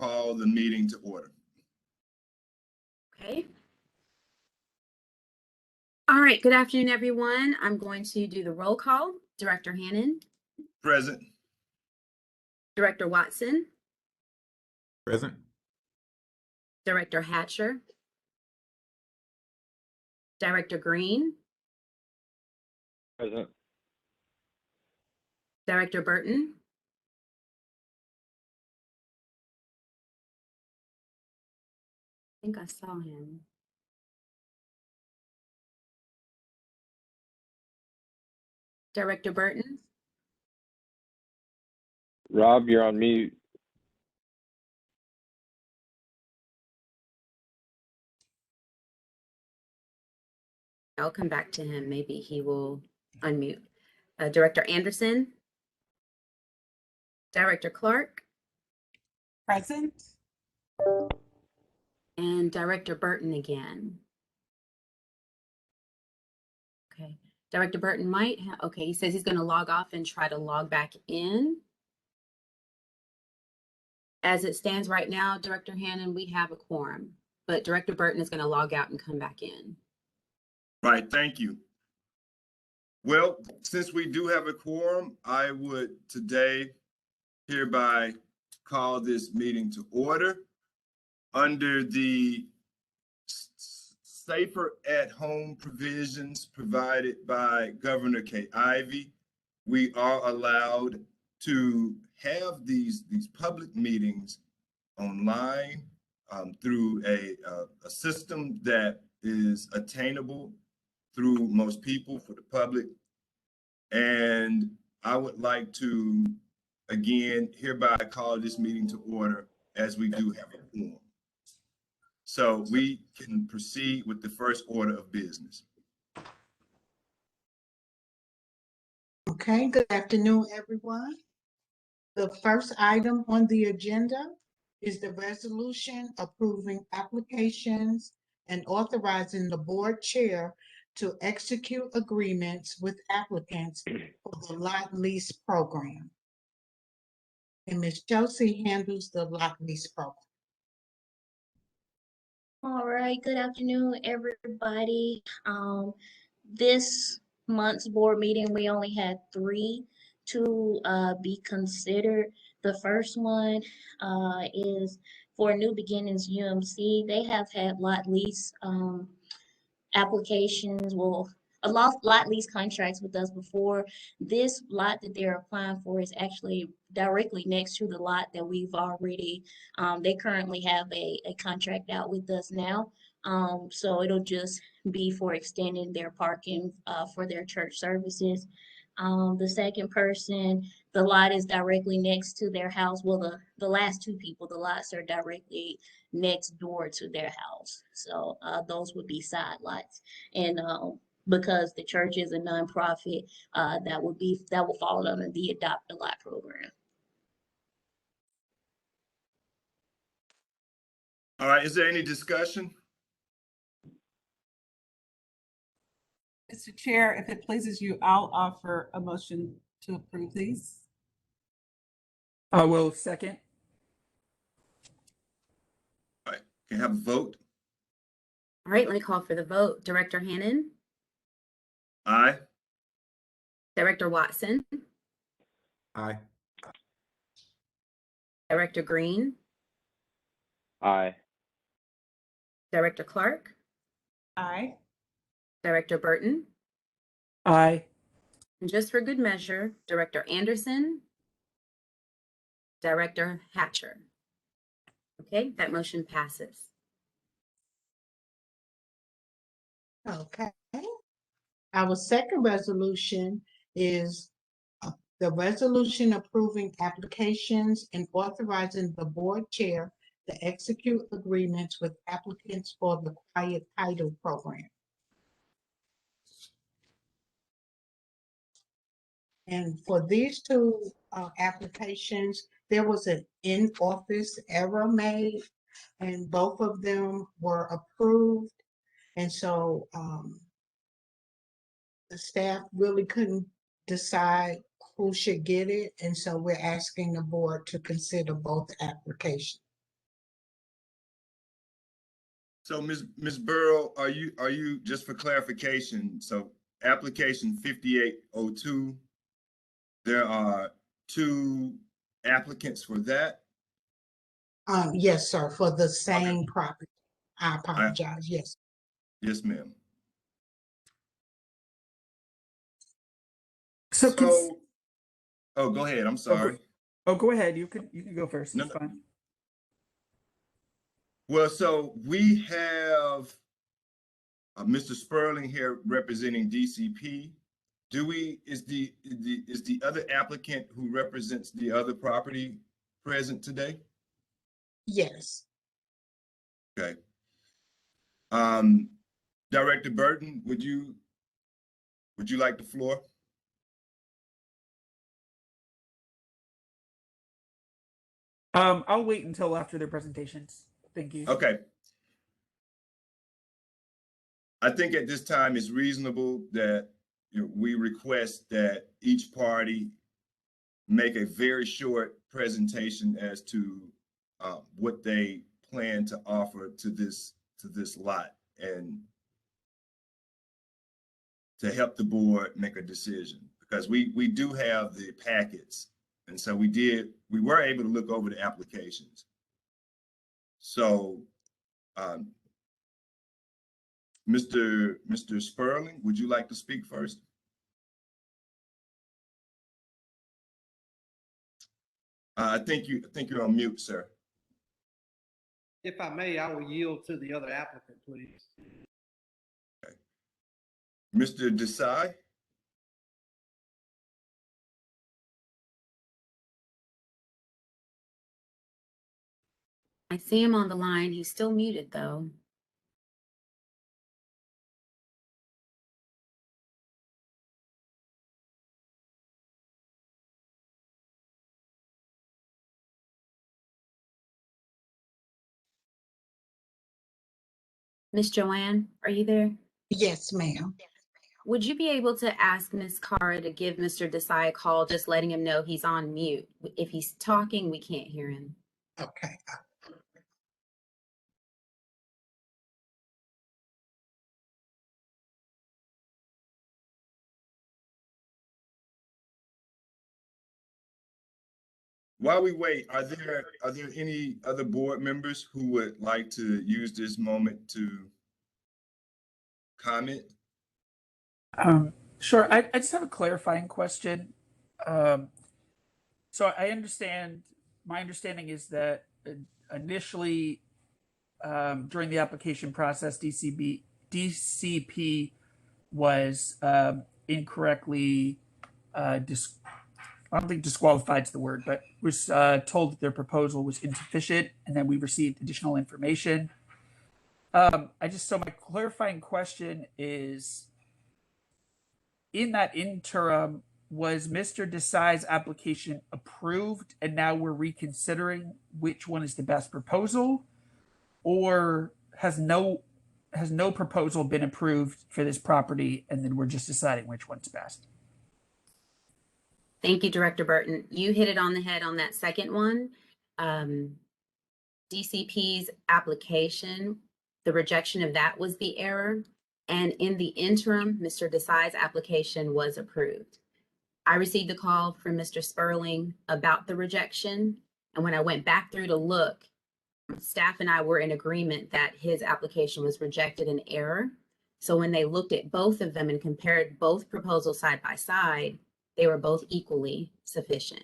call the meeting to order. Okay. All right, good afternoon, everyone. I'm going to do the roll call. Director Hannon. Present. Director Watson. Present. Director Hatcher. Director Green. Present. Director Burton. I think I saw him. Director Burton. Rob, you're on mute. I'll come back to him. Maybe he will unmute. Director Anderson. Director Clark. Present. And Director Burton again. Okay. Director Burton might have, okay, he says he's going to log off and try to log back in. As it stands right now, Director Hannon, we have a quorum, but Director Burton is going to log out and come back in. Right, thank you. Well, since we do have a quorum, I would today hereby call this meeting to order under the safer at home provisions provided by Governor Kay Ivey. We are allowed to have these public meetings online through a system that is attainable through most people for the public. And I would like to, again, hereby call this meeting to order as we do have a quorum. So we can proceed with the first order of business. Okay, good afternoon, everyone. The first item on the agenda is the resolution approving applications and authorizing the board chair to execute agreements with applicants for the lot lease program. And Ms. Chelsea handles the lot lease program. All right, good afternoon, everybody. This month's board meeting, we only had 3 to be considered. The first one is for New Beginnings UMC. They have had lot lease applications, a lot lease contracts with us before. This lot that they're applying for is actually directly next to the lot that we've already, they currently have a contract out with us now. So it'll just be for extending their parking for their church services. The second person, the lot is directly next to their house. Well, the last 2 people, the lots are directly next door to their house. So those would be side lots. And because the church is a nonprofit, that will fall under the Adopt a Lot program. All right, is there any discussion? Mr. Chair, if it pleases you, I'll offer a motion to approve these. I will second. All right, can I have a vote? All right, let me call for the vote. Director Hannon. Aye. Director Watson. Aye. Director Green. Aye. Director Clark. Aye. Director Burton. Aye. And just for good measure, Director Anderson. Director Hatcher. Okay, that motion passes. Okay. Our second resolution is the resolution approving applications and authorizing the board chair to execute agreements with applicants for the Quiet Title program. And for these 2 applications, there was an in-office error made, and both of them were approved. And so the staff really couldn't decide who should get it. And so we're asking the board to consider both applications. So Ms. Burrow, are you, just for clarification, so application 5802, there are 2 applicants for that? Yes, sir, for the same property. I apologize, yes. Yes, ma'am. So, Oh, go ahead, I'm sorry. go ahead. You can go first. No, It's fine. Well, so we have Mr. Sperling here representing DCP. Is the other applicant who represents the other property present today? Yes. Okay. Director Burton, would you like the floor? I'll wait until after their presentations. Thank you. Okay. I think at this time it's reasonable that we request that each party make a very short presentation as to what they plan to offer to this lot and to help the board make a decision, because we do have the packets, and so we were able to look over the applications. So Mr. Sperling, would you like to speak first? I think you're on mute, sir. If I may, I will yield to the other applicant, please. Okay. Mr. Desai? I see him on the line. He's still muted though. Miss Joanne, are you there? Yes, ma'am. Would you be able to ask Miss Cara to give Mr. Desai a call, just letting him know he's on mute? If he's talking, we can't hear him. Okay. While we wait, are there any other board members who would like to use this moment to comment? Sure. I just have a clarifying question. So I understand, my understanding is that initially during the application process, DCP was incorrectly I don't think disqualified is the word, but was told that their proposal was insufficient, and then we received additional information. So my clarifying question is, in that interim, was Mr. Desai's application approved and now we're reconsidering which one is the best proposal, or has no proposal been approved for this property and then we're just deciding which one's best? Thank you, Director Burton. You hit it on the head on that second one. DCP's application, the rejection of that was the error. And in the interim, Mr. Desai's application was approved. I received a call from Mr. Sperling about the rejection. And when I went back through to look, staff and I were in agreement that his application was rejected in error. So when they looked at both of them and compared both proposals side by side, they were both equally sufficient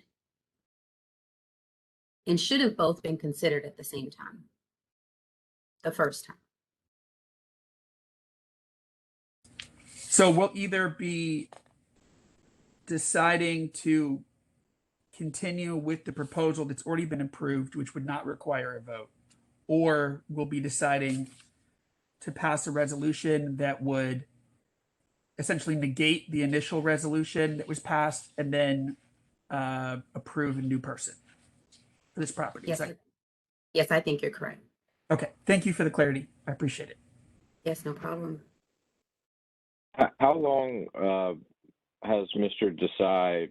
and should have both been considered at the same time, the first time. So we'll either be deciding to continue with the proposal that's already been approved, which would not require a vote, or we'll be deciding to pass a resolution that would essentially negate the initial resolution that was passed and then approve a new person for this property. Yes, I think you're correct. Okay, thank you for the clarity. I appreciate it. Yes, no problem. How long has Mr. Desai,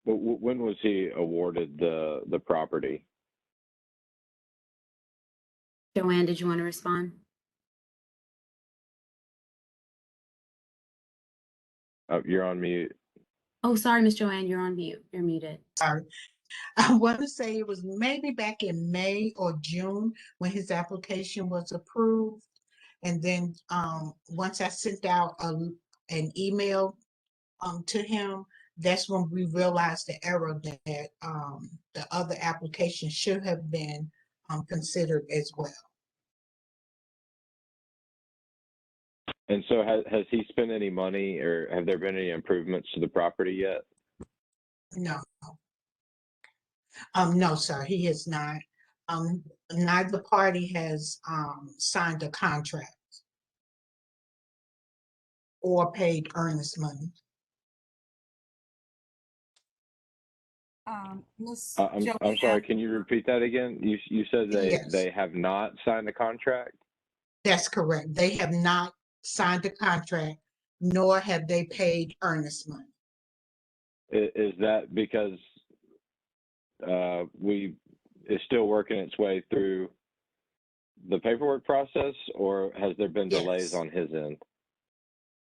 when was he awarded the property? Joanne, did you want to respond? Oh, you're on mute. Oh, sorry, Ms. Joanne, you're on mute. You're muted. Sorry. I want to say it was maybe back in May or June when his application was approved. And then once I sent out an email to him, that's when we realized the error that the other application should have been considered as well. And so has he spent any money, or have there been any improvements to the property yet? No. No, sir, he has not. Neither party has signed a contract or paid earnest money. Ms. I'm sorry, Joanne, can you repeat that again? You said Yes. they have not signed the contract? That's correct. They have not signed a contract, nor have they paid earnest money. Is that because it's still working its way through the paperwork process, or has there been delays Yes. on his end?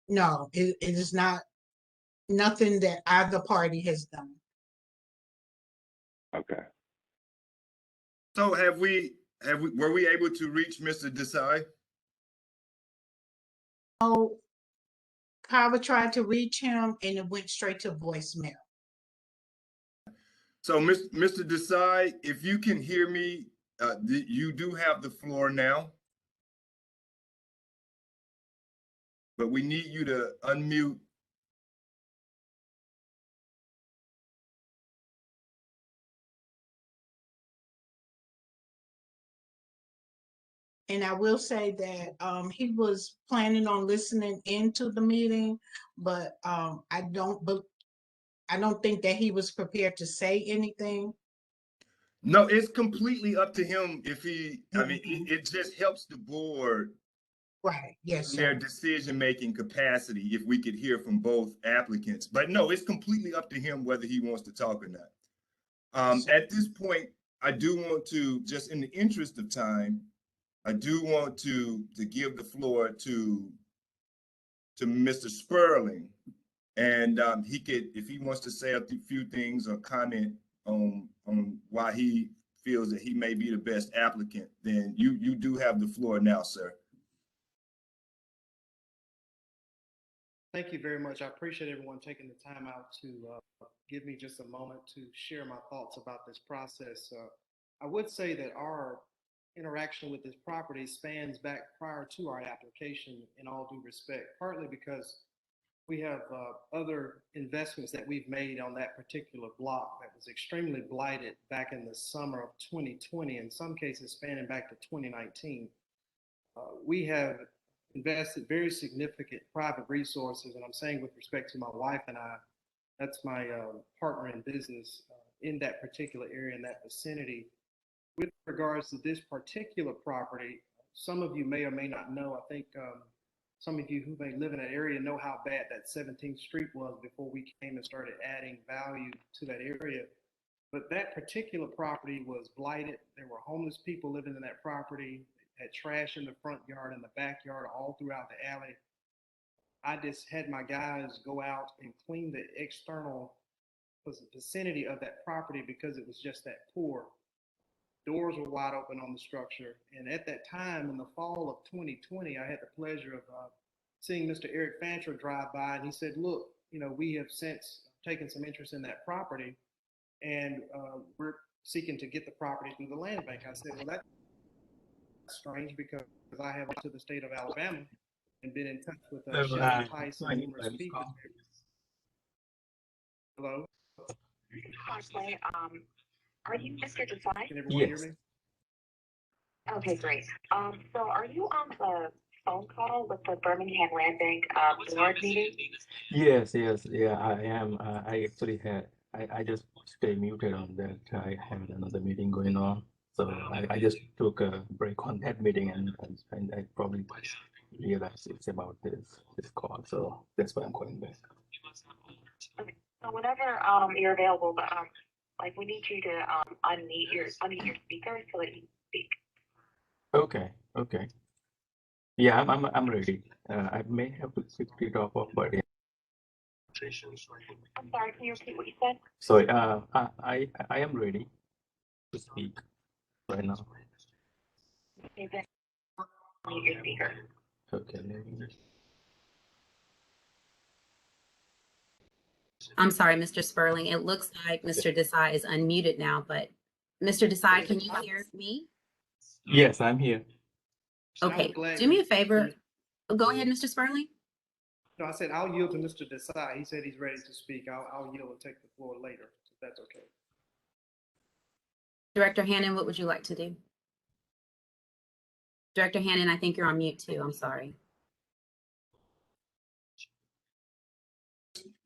No, it is nothing that either party has done. Okay. So were we able to reach Mr. Desai? Oh, Carver tried to reach him and it went straight to voicemail. So, Mr. Desai, if you can hear me, you do have the floor now. But we need you to unmute. And I will say that he was planning on listening into the meeting, but I don't think that he was prepared to say anything. No, it's completely up to him if I mean, it just helps the board Right, yes, in their sir. decision-making capacity if we could hear from both applicants. But no, it's completely up to him whether he wants to talk or not. At this point, I do want to, just in the interest of time, I do want to give the floor to Mr. Sperling. And he could, if he wants to say a few things or comment on why he feels that he may be the best applicant, then you do have the floor now, sir. Thank you very much. I appreciate everyone taking the time out to give me just a moment to share my thoughts about this process. I would say that our interaction with this property spans back prior to our application in all due respect, partly because we have other investments that we've made on that particular block that was extremely blighted back in the summer of 2020, in some cases spanning back to 2019. We have invested very significant private resources, and I'm saying with respect to my wife and I, that's my partner in business in that particular area, in that vicinity. With regards to this particular property, some of you may or may not know, I think some of you who may live in that area know how bad that 17th Street was before we came and started adding value to that area. But that particular property was blighted. There were homeless people living in that property, had trash in the front yard and the backyard, all throughout the alley. I just had my guys go out and clean the external vicinity of that property because it was just that poor. Doors were wide open on the structure. And at that time, in the fall of 2020, I had the pleasure of seeing Mr. Eric Fancher drive by, and he said, look, you know, we have since taken some interest in that property, and we're seeking to get the property through the land bank. I said, well, that's strange because I have been to the state of Alabama and been in touch with Shelley Tice and numerous people. Hello? Hi, are you Mr. Desai? Can everyone hear me? Okay, great. So are you on the phone call with the Birmingham Land Bank board meeting? Yes, yeah, I am. I actually I just stay muted on that. I had another meeting going on. So I just took a break on that meeting and I probably realized it's about this call. So that's why I'm calling back. Okay, so whenever you're available, but like we need you to unmute your speaker so that you can speak. Okay. Yeah, I'm ready. I may have to quickly drop off, but yeah. I'm sorry, can you repeat what you said? So I am ready to speak right now. Okay, then mute your speaker. Okay. let me- I'm sorry, Mr. Spurling. It looks like Mr. Desai is unmuted now, but Mr. Desai, can you hear me? Yes, I'm here. I was Okay, glad do me a to- favor. Oh, go ahead, Mr. Spurling. No, I said I'll yield to Mr. Desai. He said he's ready to speak. I'll yield and take the floor later, if that's okay. Director Hannon, what would you like to do? Director Hannon, I think you're on mute too. I'm sorry.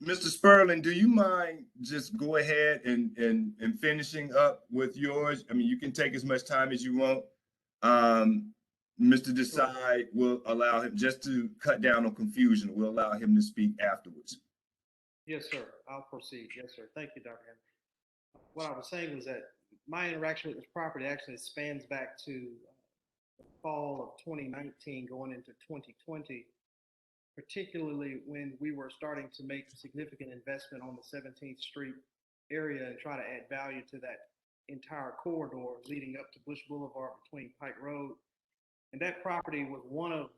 Mr. Spurling, do you mind just go ahead and finishing up with yours? I mean, you can take as much time as you want. Mr. Desai will allow him, just to cut down on confusion, we'll allow him to speak afterwards. Yes, sir. I'll proceed. Yes, sir. Thank you, Dr. Henry. What I was saying was that my interaction with this property actually spans back to the fall of 2019 going into 2020, particularly when we were starting to make significant investment on the 17th Street area and try to add value to that entire corridor leading up to Bush Boulevard between Pike Road. And that property was one of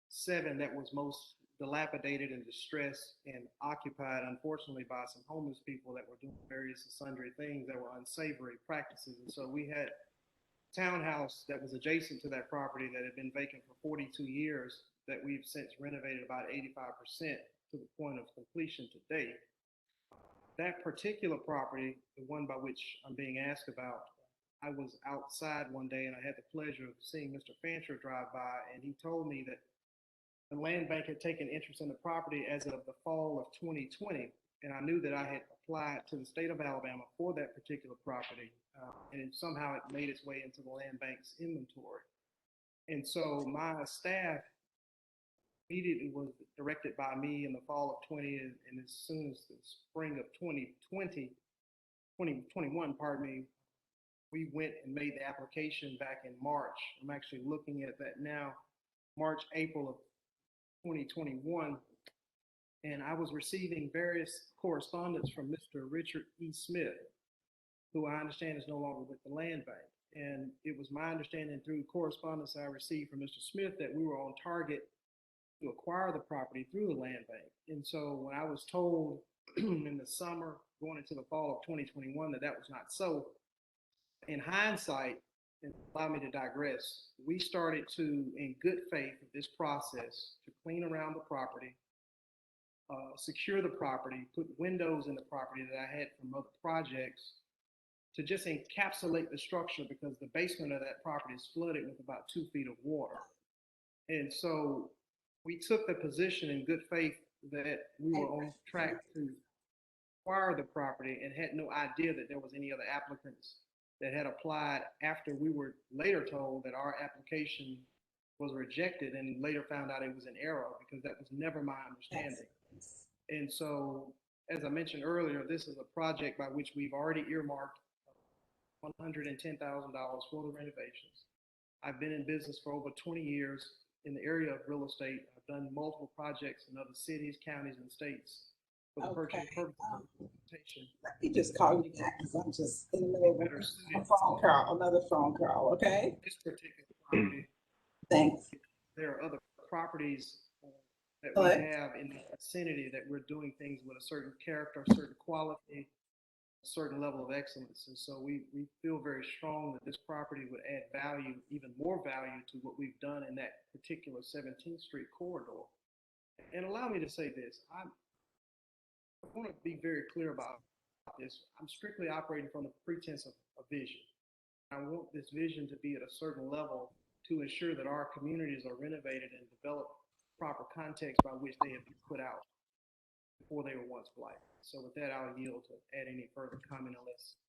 7 that was most dilapidated and distressed and occupied, unfortunately, by some homeless people that were doing various and sundry things that were unsavory practices. And so we had a townhouse that was adjacent to that property that had been vacant for 42 years that we've since renovated about 85% to the point of completion today. That particular property, the one by which I'm being asked about, I was outside one day and I had the pleasure of seeing Mr. Fancher drive by, and he told me that the land bank had taken interest in the property as of the fall of 2020. And I knew that I had applied to the state of Alabama for that particular property, and somehow it made its way into the land bank's inventory. And so my staff immediately was directed by me in the fall of 20, and as soon as the spring of 2021, pardon me, we went and made the application back in March. I'm actually looking at that now, March, April of 2021. And I was receiving various correspondence from Mr. Richard E. Smith, who I understand is no longer with the land bank. And it was my understanding through correspondence I received from Mr. Smith that we were on target to acquire the property through the land bank. And so when I was told in the summer going into the fall of 2021 that that was not so, in hindsight, and allow me to digress, we started to, in good faith, this process to clean around the property, secure the property, put windows in the property that I had from other projects to just encapsulate the structure, because the basement of that property is flooded with about 2 feet of water. And so we took the position in good faith that we were on track to acquire the property and had no idea that there was any other applicants that had applied after we were later told that our application was rejected, and later found out it was an error, because that was never my understanding. And so, as I mentioned earlier, this is a project by which we've already earmarked $110,000 for the renovations. I've been in business for over 20 years in the area of real estate. I've done multiple projects in other cities, counties, and states for the purpose of implementation. Let me just call you back because I'm just in the middle of a phone call, another phone call, okay? This particular property, Thanks. there are other properties that What? we have in the vicinity that we're doing things with a certain character, a certain quality, a certain level of excellence. And so we feel very strong that this property would add value, even more value, to what we've done in that particular 17th Street corridor. And allow me to say this, I want to be very clear about this. I'm strictly operating from the pretense of a vision. I want this vision to be at a certain level to ensure that our communities are renovated and develop proper context by which they have been put out before they were once blighted. So with that, I'll yield to add any further comment unless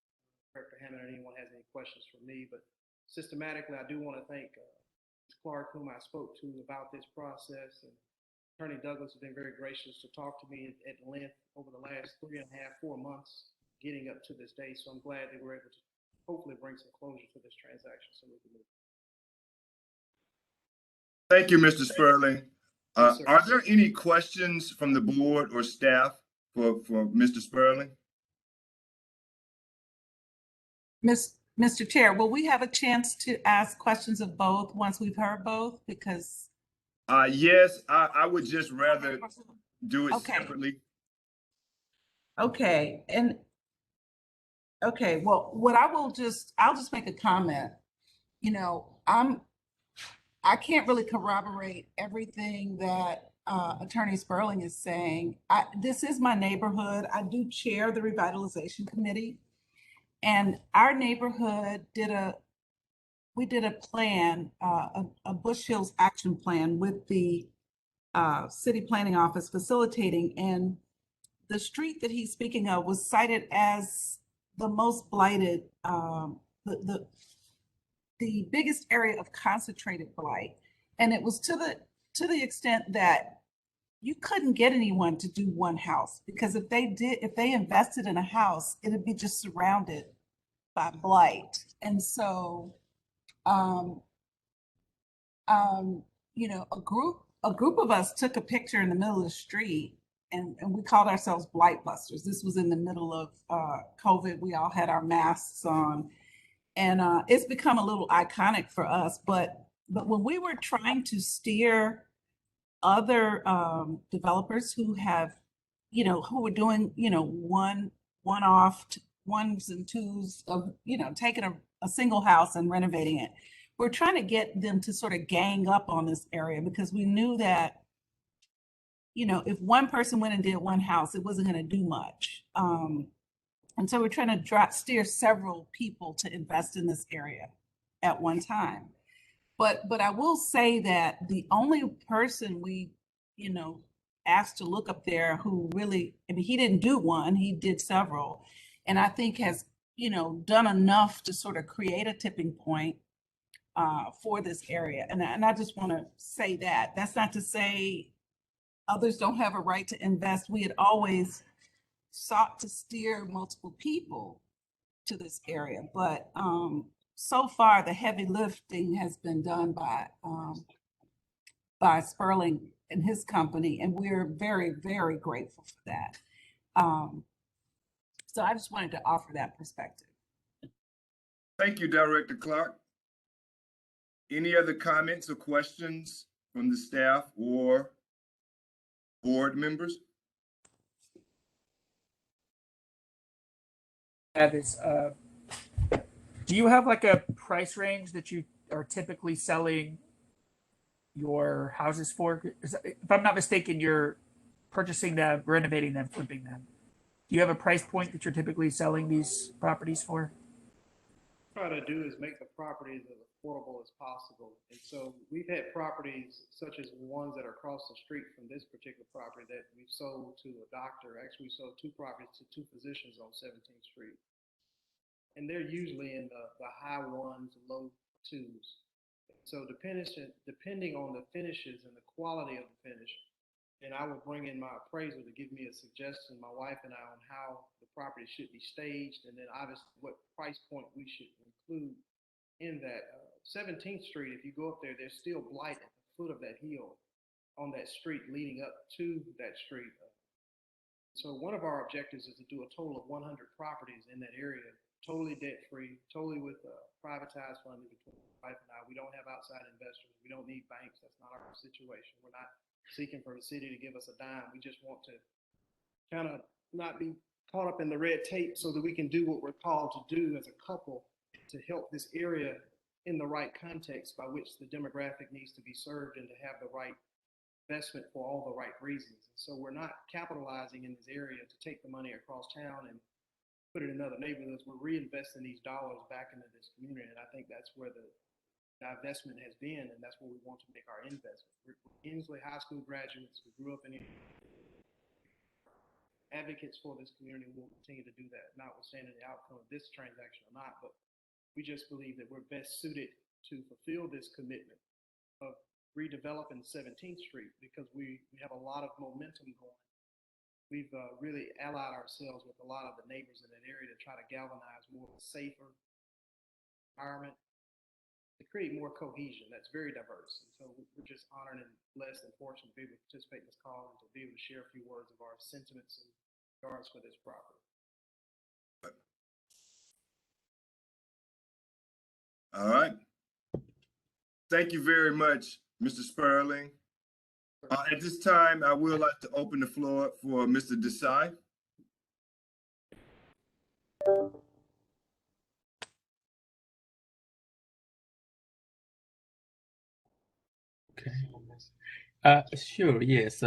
Director Hammond or anyone has any questions for me. But systematically, I do want to thank Ms. Clark, whom I spoke to about this process, and Attorney Douglas has been very gracious to talk to me at length over the last 3.5, 4 months getting up to this day. So I'm glad that we're able to hopefully bring some closure to this transaction so we can move. Thank you, Mr. Spurling. Yes, sir. Are there any questions from the board or staff for Mr. Sperling? Mr. Chair, will we have a chance to ask questions of both once we've heard both? Because Yes, I would just rather do it Okay. separately. okay, and okay, well, I'll just make a comment. You know, I can't really corroborate everything that Attorney Sperling is saying. This is my neighborhood. I do chair the revitalization committee, and our neighborhood did a plan, a Bush Hills action plan with the city planning office facilitating, and the street that he's speaking of was cited as the most blighted, the biggest area of concentrated blight. And it was to the extent that you couldn't get anyone to do one house, because if they invested in a house, it'd be just surrounded by blight. And so, you know, a group of us took a picture in the middle of the street, and we called ourselves Blight Busters. This was in the middle of COVID. We all had our masks on, and it's become a little iconic for us. But when we were trying to steer other developers who have, you know, who were doing, you know, one-off ones and twos of, you know, taking a single house and renovating it, we're trying to get them to sort of gang up on this area, because we knew that, you know, if one person went and did one house, it wasn't going to do much. And so we're trying to steer several people to invest in this area at one time. But I will say that the only person we, you know, asked to look up there who really, I mean, he didn't do one, he did several, and I think has, you know, done enough to sort of create a tipping point for this area. And I just want to say that that's not to say others don't have a right to invest. We had always sought to steer multiple people to this area, but so far the heavy lifting has been done by Sperling and his company, and we're very, very grateful for that. So I just wanted to offer that perspective. Thank you, Director Clark. Any other comments or questions from the staff or board members? Do you have like a price range that you are typically selling your houses for? If I'm not mistaken, you're purchasing them, renovating them, flipping them. Do you have a price point that you're typically selling these properties for? Try to do is make the properties as affordable as possible. And so we've had properties such as ones that are across the street from this particular property that we've sold to a doctor. Actually, we sold two properties to two physicians on 17th Street. And they're usually in the high ones, low twos. So depending on the finishes and the quality of the finish, and I will bring in my appraiser to give me a suggestion, my wife and I, on how the property should be staged, and then obviously what price point we should include in that. 17th Street, if you go up there, there's still blight at the foot of that hill on that street leading up to that street. So one of our objectives is to do a total of 100 properties in that area, totally debt-free, totally with privatized funding between my wife and I. We don't have outside investors. We don't need banks. That's not our situation. We're not seeking for the city to give us a dime. We just want to kind of not be caught up in the red tape so that we can do what we're called to do as a couple to help this area in the right context by which the demographic needs to be served and to have the right investment for all the right reasons. So we're not capitalizing in this area to take the money across town and put it in other neighborhoods. We're reinvesting these dollars back into this community. And I think that's where the investment has been, and that's where we want to make our investment. We're Inslee High School graduates. We grew up in here. Advocates for this community will continue to do that, notwithstanding the outcome of this transaction or not. But we just believe that we're best suited to fulfill this commitment of redeveloping 17th Street because we have a lot of momentum going. We've really allied ourselves with a lot of the neighbors in that area to try to galvanize more of a safer environment, to create more cohesion that's very diverse. And so we're just honored and blessed and fortunate to be able to participate in this call and to be able to share a few words of our sentiments and regards for this property. All right. Thank you very much, Mr. Sperling. At this time, I would like to open the floor for Mr. Desai. Okay. Sure. Yes.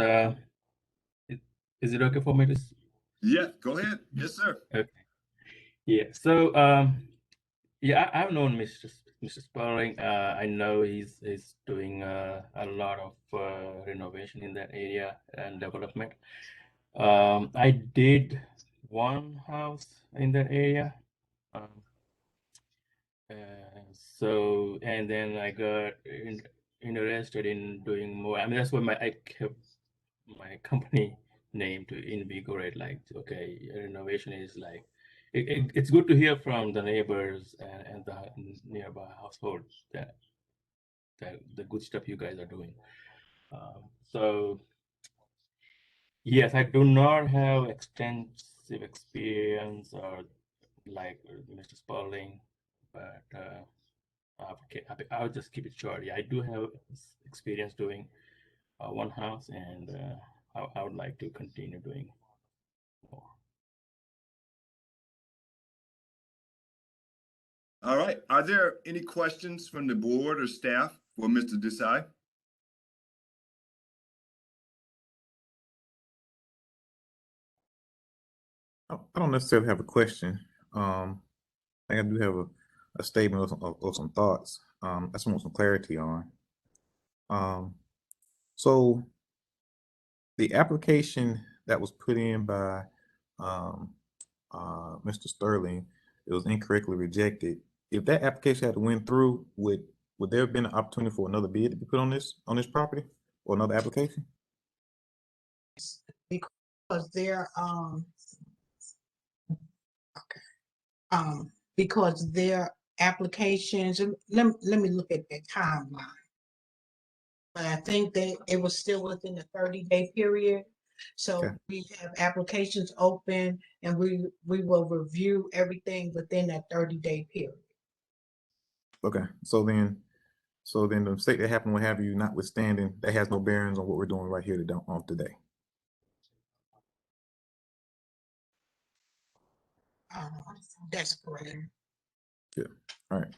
Is it okay for me to? Yeah, go ahead. Yes, sir. Okay. Yeah. So, yeah, I've known Mr. Sperling. I know he's doing a lot of renovation in that area and development. I did one house in that area. Um, so, and then I got interested in doing more. I mean, that's what I kept my company name to invigorate. Like, okay, renovation is like, it's good to hear from the neighbors and the nearby households that the good stuff you guys are doing. So, yes, I do not have extensive experience or like Mr. Spaulding, but I'll just keep it short. Yeah, I do have experience doing one house, and I would like to continue doing more. All right. Are there any questions from the board or staff for Mr. Desai? I don't necessarily have a question. I think I do have a statement of some thoughts. I just want some clarity on. So the application that was put in by Mr. Sterling, it was incorrectly rejected. If that application had went through, would there have been an opportunity for another bid to be put on this property or another application? Because because their applications, and let me look at their timeline. But I think that it was still within the 30-day period. So Okay. we have applications open and we will review everything within that 30-day period. Okay, so then the mistake that happened, what have you, notwithstanding, that has no bearings on what we're doing right here today. That's correct. Good. All right.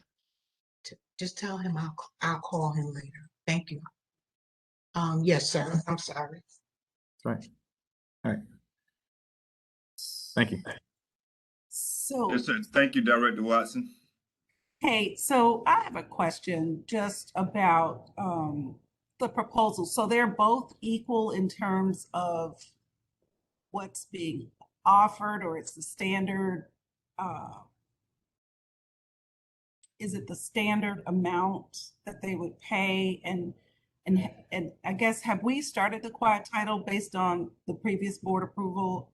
Just tell him I'll call him later. Thank you. Yes, sir. I'm sorry. Right. All right. Thank you. So, Yes, sir. Thank you, Director Watson. hey, so I have a question just about the proposal. So they're both equal in terms of what's being offered, or it's the standard, is it the standard amount that they would pay? And I guess, have we started the quiet title based on the previous board approval?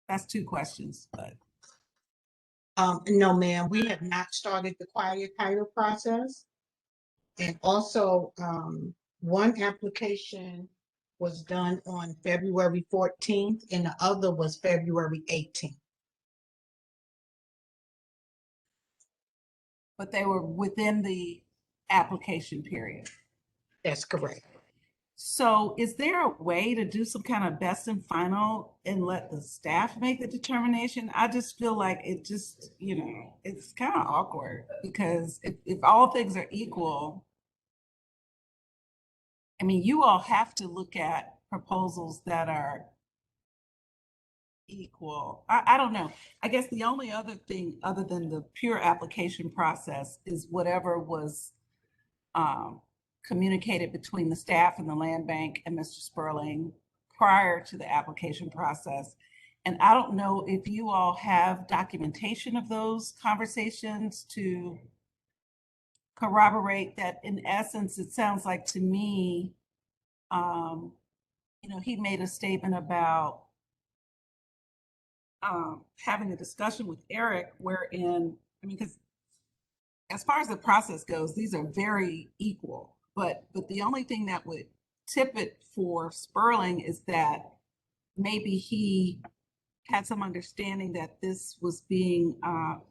That's two questions, but. No, ma'am, we have not started the quiet title process. And also, one application was done on February 14th and the other was February 18th. But they were within the application period. That's correct. So is there a way to do some kind of best and final and let the staff make the determination? I just feel like it just, it's kind of awkward, because if all things are equal, I mean, you all have to look at proposals that are equal. I don't know. I guess the only other thing other than the pure application process is whatever was communicated between the staff and the land bank and Mr. Sperling prior to the application process. And I don't know if you all have documentation of those conversations to corroborate that. In essence, it sounds like to me, he made a statement about having a discussion with Eric wherein, because as far as the process goes, these are very equal, but the only thing that would tip it for Sperling is that maybe he had some understanding that this was being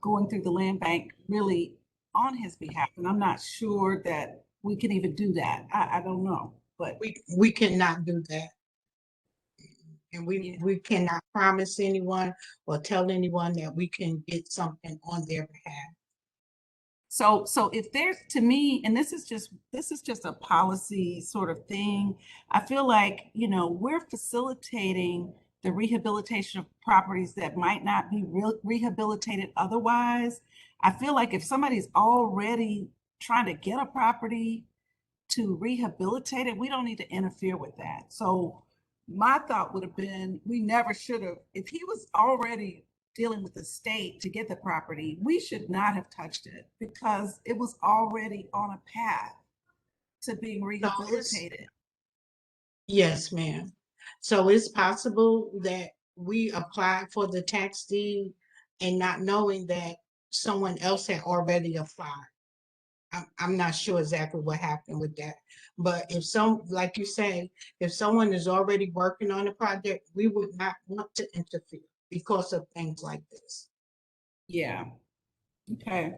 going through the land bank really on his behalf. And I'm not sure that we can even do that. I don't know, but We cannot do that. And Yeah. we cannot promise anyone or tell anyone that we can get something on their behalf. so if there's, to me, and this is just a policy sort of thing, I feel like, you know, we're facilitating the rehabilitation of properties that might not be rehabilitated otherwise. I feel like if somebody's already trying to get a property to rehabilitate it, we don't need to interfere with that. So my thought would have been, we never should have, if he was already dealing with the state to get the property, we should not have touched it because it was already on a path to being rehabilitated. Yes, ma'am. So it's possible that we applied for the tax deed and not knowing that someone else had already applied. I'm not sure exactly what happened with that. But if like you say, if someone is already working on a project, we would not want to interfere because of things like this. Yeah. Okay.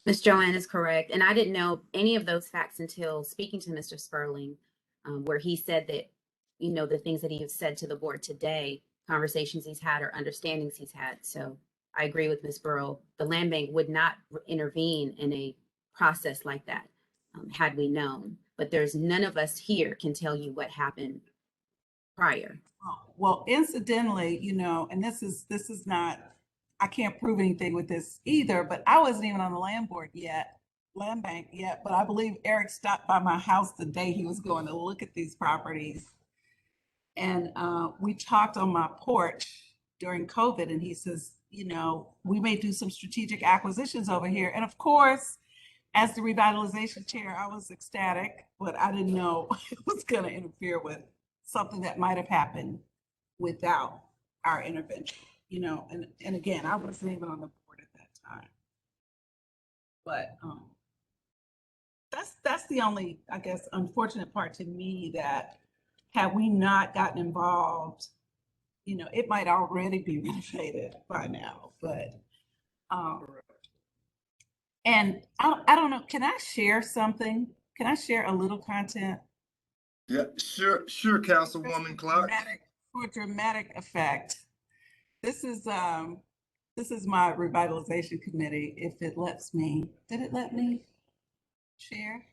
Ms. Joanne is correct. And I didn't know any of those facts until speaking to Mr. Sperling, where he said that, you know, the things that he has said to the board today, conversations he's had or understandings he's had. So I agree with Ms. Burrow. The land bank would not intervene in a process like that had we known. But there's none of us here can tell you what happened prior. Well, incidentally, you know, and this is not, I can't prove anything with this either, but I wasn't even on the land bank yet, but I believe Eric stopped by my house the day he was going to look at these properties. And we talked on my porch during COVID, and he says, you know, we may do some strategic acquisitions over here. And of course, as the revitalization chair, I was ecstatic, but I didn't know it was going to interfere with something that might have happened without our intervention, you know, and again, I wasn't even on the board at that time. But that's the only, I guess, unfortunate part to me, that had we not gotten involved, you know, it might already be renovated by now. But and I don't know, can I share something? Can I share a little content? Yeah, sure, Councilwoman Clark. For dramatic effect. This is my revitalization committee. If it lets me, did it let me share?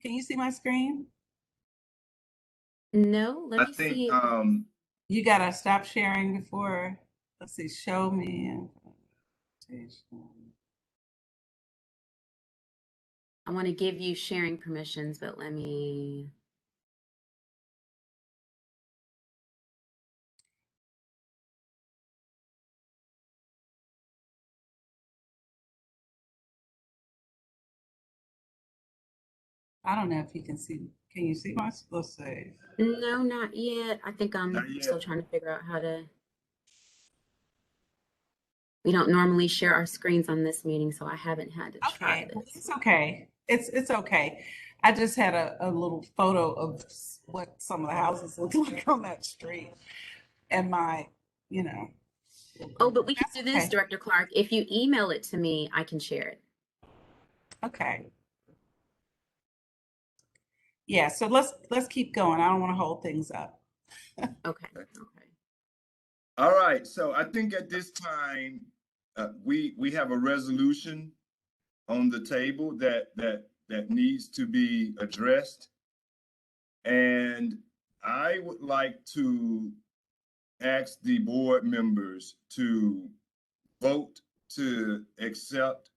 Can you see my screen? No, let I me think, see. You gotta stop sharing before, let's see, show me. I want to give you sharing permissions, but let me. I don't know if you can see, can you see my, let's see. No, not yet. I think I'm Not yet. still trying to figure out how to. We don't normally share our screens on this meeting, so I haven't had to try Well, this. it's okay. It's okay. I just had a little photo of what some of the houses look like on that street, and my, you know. Oh, but we can That's do this, okay. Director Clark. If you email it to me, I can share it. Okay. Yeah, so let's keep going. I don't want to hold things up. Okay. All right, so I think at this time, we have a resolution on the table that needs to be addressed. And I would like to ask the board members to vote to accept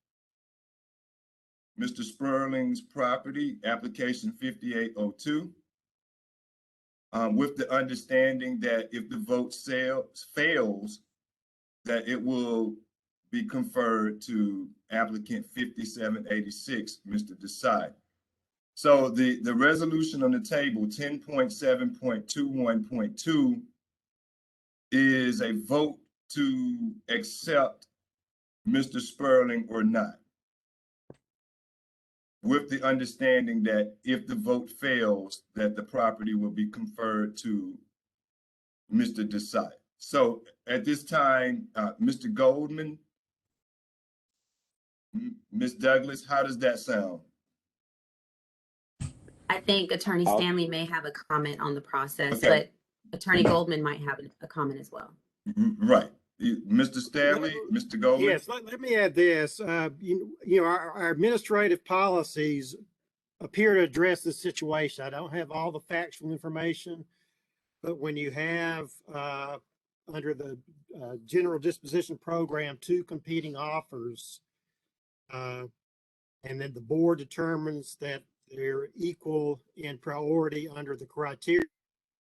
Mr. Sperling's property, application 5802, with the understanding that if the vote fails, that it will be conferred to applicant 5786, Mr. Desai. So the resolution on the table, 10.7.21.2, is a vote to accept Mr. Sperling or not. with the understanding that if the vote fails, that the property will be conferred to Mr. Desai. So at this time, Mr. Goldman, Ms. Douglas, how does that sound? I think Attorney I'll- Stanley may have a comment on the process, Okay. but Attorney Goldman might have a comment as well. Right. Mr. Stanley, Mr. Goldman? Yes, let me add this. Our administrative policies appear to address this situation. I don't have all the factual information, but when you have under the general disposition program, 2 competing offers, and then the board determines that they're equal in priority under the criteria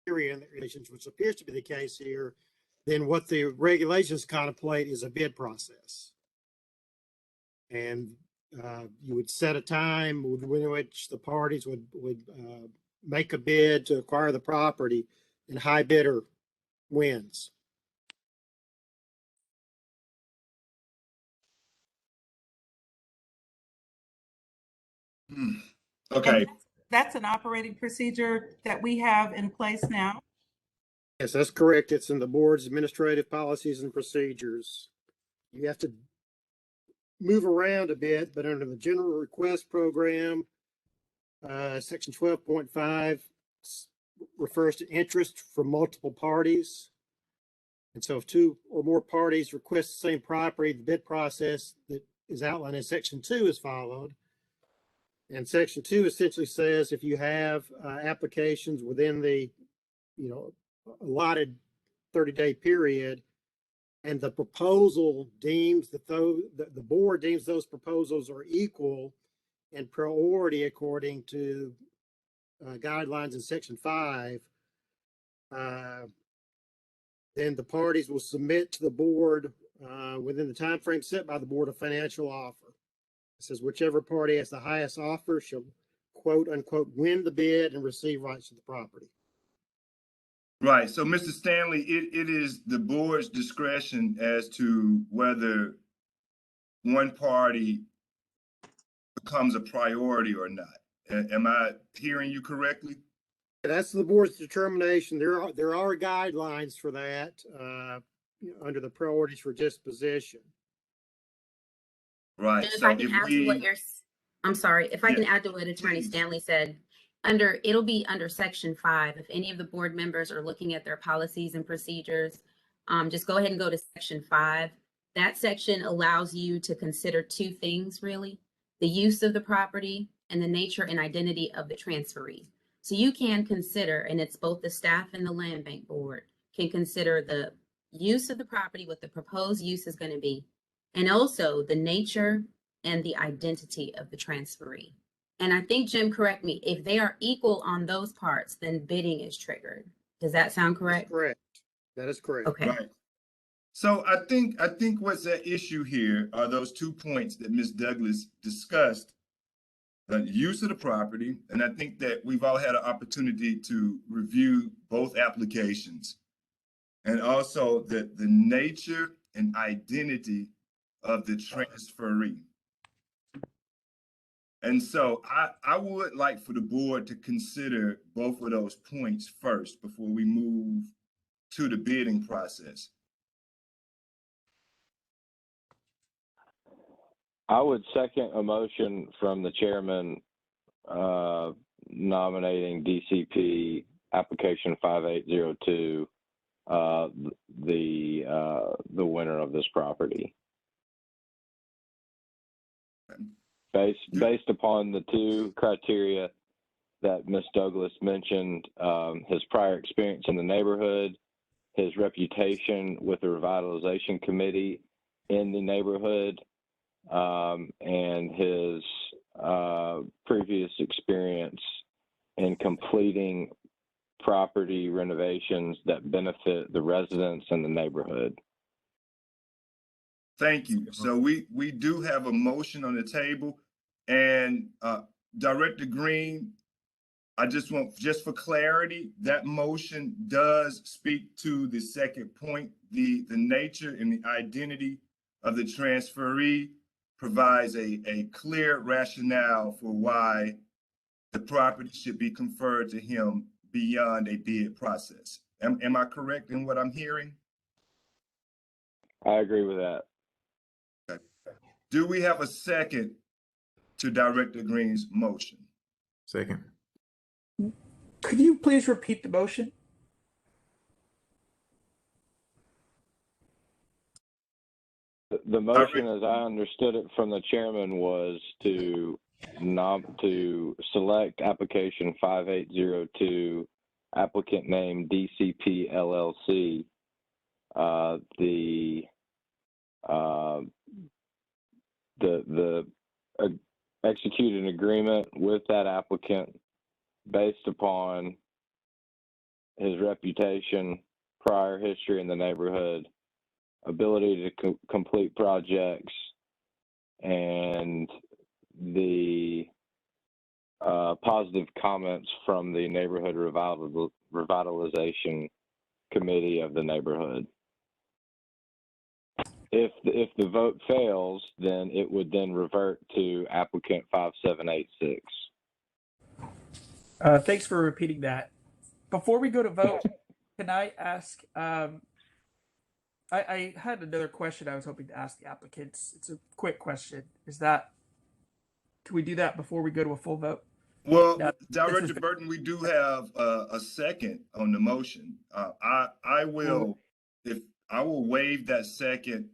and the regulations, which appears to be the case here, then what the regulations contemplate is a bid process. And you would set a time within which the parties would make a bid to acquire the property, and high bidder wins. Okay. And that's an operating procedure that we have in place now. Yes, that's correct. It's in the board's administrative policies and procedures. You have to move around a bit, but under the general request program, section 12.5 refers to interest from multiple parties. And so if 2 or more parties request the same property, the bid process that is outlined in section 2 is followed. And section 2 essentially says if you have applications within the, allotted 30-day period, and the proposal deems that the board deems those proposals are equal in priority according to guidelines in section 5, then the parties will submit to the board within the time frame set by the board a financial offer. It says whichever party has the highest offer shall quote unquote win the bid and receive rights to the property. Right. So, Mr. Stanley, it is the board's discretion as to whether one party becomes a priority or not. Am I hearing you correctly? That's the board's determination. There are guidelines for that under the priorities for disposition. Right. And if So I can add to what I'm sorry, if I can Yeah, add to what Attorney please. Stanley said, it'll be under section 5. If any of the board members are looking at their policies and procedures, just go ahead and go to section 5. That section allows you to consider 2 things really: the use of the property and the nature and identity of the transferee. So you can consider, and it's both the staff and the land bank board can consider the use of the property, what the proposed use is going to be, and also the nature and the identity of the transferee. And I think, Jim, correct me, if they are equal on those parts, then bidding is triggered. Does that sound correct? That's correct. That is correct. Okay. Right. So I think what's at issue here are those 2 points that Ms. Douglas discussed: the use of the property, and I think that we've all had an opportunity to review both applications, and also the nature and identity of the transferee. And so I would like for the board to consider both of those points first before we move to the bidding process. I would second a motion from the chairman nominating DCP application 5802 the winner of this property. Based upon the 2 criteria that Ms. Douglas mentioned, his prior experience in the neighborhood, his reputation with the revitalization committee in the neighborhood, and his previous experience in completing property renovations that benefit the residents in the neighborhood. Thank you. So we do have a motion on the table, and Director Green, I just for clarity, that motion does speak to the second point, the nature and the identity of the transferee. provides a clear rationale for why the property should be conferred to him beyond a bid process. Am I correct in what I'm hearing? I agree with that. Okay. Do we have a second to Director Green's motion? Second. Could you please repeat the motion? The motion, as I understood it from the chairman, was to select application 5802, applicant name DCP LLC. Execute an agreement with that applicant based upon his reputation, prior history in the neighborhood, ability to complete projects, and the positive comments from the neighborhood revitalization committee of the neighborhood. If the vote fails, then it would then revert to applicant 5786. Thanks for repeating that. Before we go to vote, can I ask? I had another question I was hoping to ask the applicants. It's a quick question. Can we do that before we go to a full vote? Well, No, Director Burton, we do have a second on the motion. I will waive that second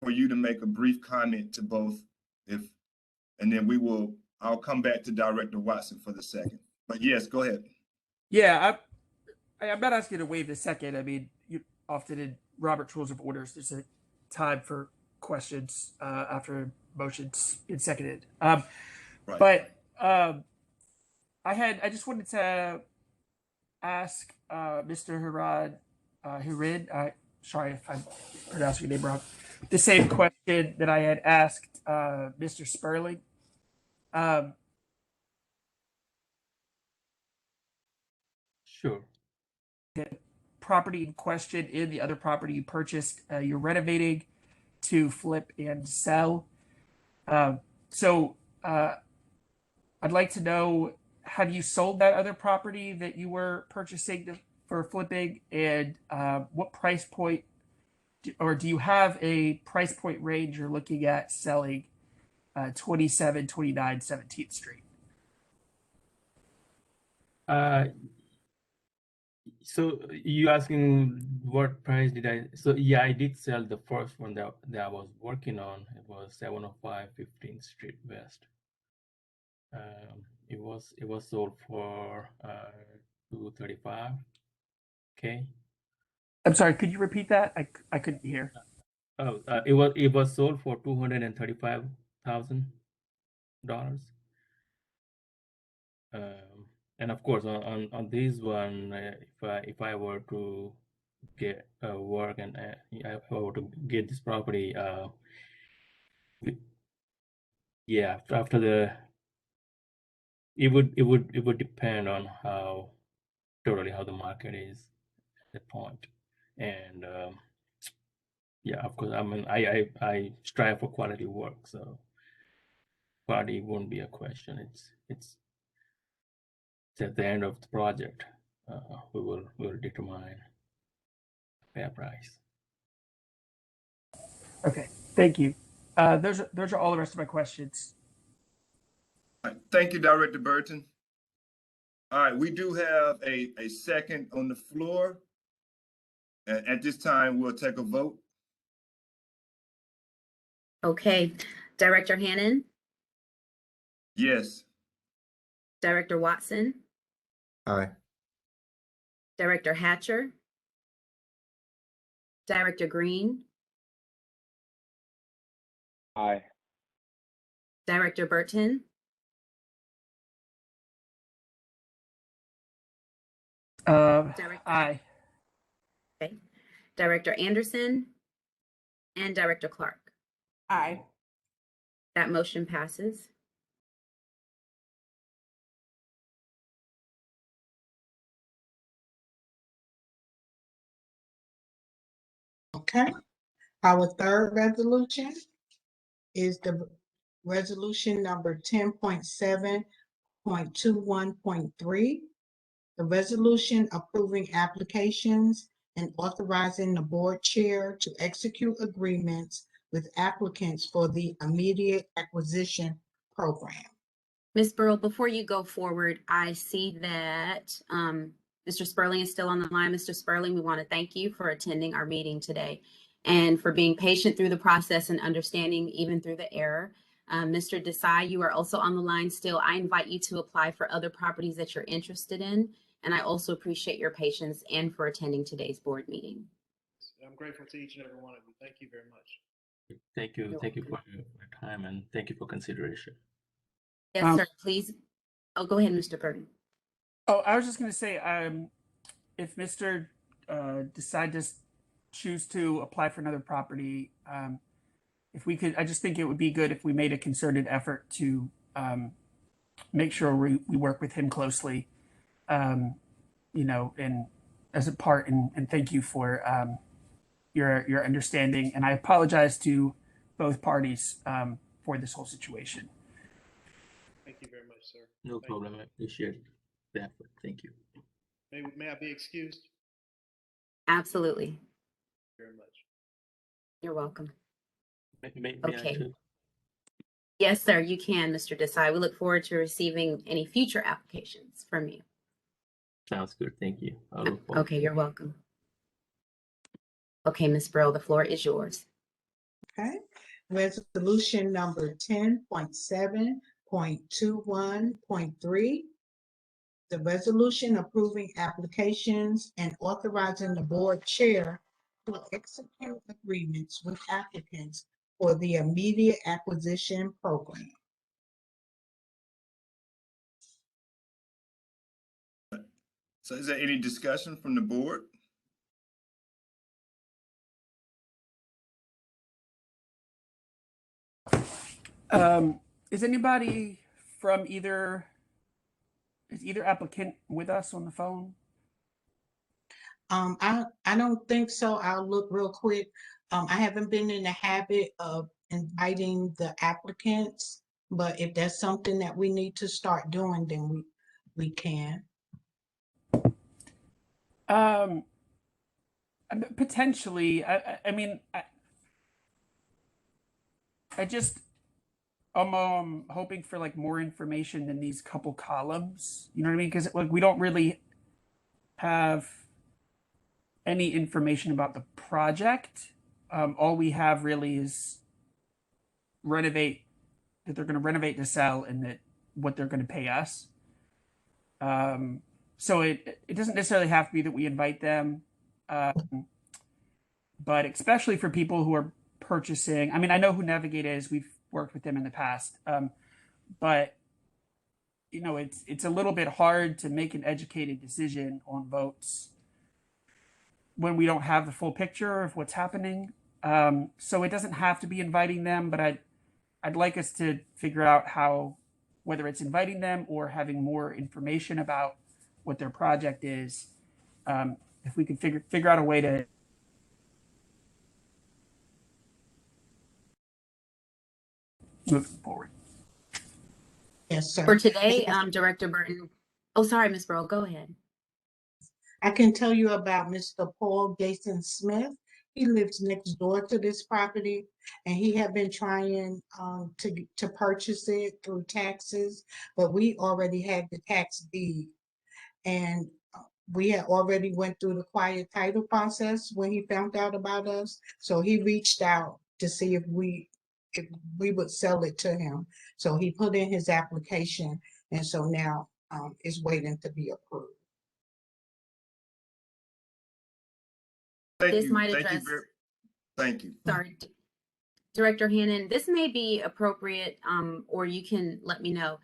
for you to make a brief comment to both, and then I'll come back to Director Watson for the second. But yes, go ahead. Yeah, I'm not asking you to waive the second. I mean, you often in Robert's Rules of Orders, there's a time for questions after motions been seconded. Right. But I just wanted to ask Mr. Hurid, sorry if I'm pronouncing your name wrong, the same question that I had asked Mr. Sperling. Sure. The property in question in the other property you purchased, you're renovating to flip and sell. So I'd like to know, have you sold that other property that you were purchasing for flipping, and what price point, or do you have a price point range you're looking at selling 27, 29, 17th Street? So you asking what price did I? So yeah, I did sell the first one that I was working on. It was 705 15th Street West. It was sold for $235K. I'm sorry, could you repeat that? I couldn't hear. Oh, it was sold for $235,000. And of course, on this one, if I were to get work and if I were to get this property, yeah, after it would depend on how the market is at that point. And yeah, of course, I mean, I strive for quality work, so quality won't be a question. It's at the end of the project, we will determine fair price. Okay, thank you. Those are all the rest of my questions. All right. Thank you, Director Burton. All right, we do have a second on the floor. At this time, we'll take a vote. Okay, Director Hannon, Yes. Director Watson, Aye. Director Hatcher, Director Green, Aye. Director Burton, Director, Aye. okay, Director Anderson, and Director Clark. Aye. That motion passes. Okay, our third resolution is the resolution number 10.7.21.3. The resolution approving applications and authorizing the board chair to execute agreements with applicants for the immediate acquisition program. Ms. Burrell, before you go forward, I see that Mr. Sperling is still on the line. Mr. Sperling, we want to thank you for attending our meeting today and for being patient through the process and understanding even through the error. Mr. Desai, you are also on the line still. I invite you to apply for other properties that you're interested in. And I also appreciate your patience and for attending today's board meeting. I'm grateful to each and every one of you. Thank you very much. Thank you. You're Thank you welcome. for your time and thank you for consideration. Yes, sir, please. Oh, go ahead, Mr. Burton. Oh, I was just going to say, if Mr. Decide to choose to apply for another property, if we could, I just think it would be good if we made a concerted effort to make sure we work with him closely, and as a part, and thank you for your understanding. And I apologize to both parties for this whole situation. Thank you very much, sir. No problem. I appreciate the effort. Thank you. May I be excused? Absolutely. Thank you very much. You're welcome. May Okay. I too? Yes, sir, you can, Mr. Desai. We look forward to receiving any future applications from you. Sounds good. Thank you. I'll look forward. Okay, you're welcome. Okay, Ms. Burrell, the floor is yours. Okay, resolution number 10.7.21.3. The resolution approving applications and authorizing the board chair to execute agreements with applicants for the immediate acquisition program. So is there any discussion from the board? Is anybody from either applicant with us on the phone? I don't think so. I'll look real quick. I haven't been in the habit of inviting the applicants, but if that's something that we need to start doing, then we can. Potentially. I mean, I just I'm hoping for like more information than these couple columns. You know what I mean? Because like we don't really have any information about the project. All we have really is renovate, that they're going to renovate to sell, and that what they're going to pay us. So it doesn't necessarily have to be that we invite them, but especially for people who are purchasing. I mean, I know who Navigate is. We've worked with them in the past, but it's a little bit hard to make an educated decision on votes when we don't have the full picture of what's happening. So it doesn't have to be inviting them, but I'd like us to figure out whether it's inviting them or having more information about what their project is. If we could figure out a way to move forward. Yes, sir. For today, Director Burton. Oh, sorry, Ms. Burrell, go ahead. I can tell you about Mr. Paul Jason Smith. He lives next door to this property, and he had been trying to purchase it through taxes, but we already had the tax deed, and we had already went through the quiet title process when he found out about us. So he reached out to see if we would sell it to him. So he put in his application, and so now it's waiting to be approved. Thank This you. might Thank you address. Thank you. Sorry, Director Hannon, this may be appropriate, or you can let me know.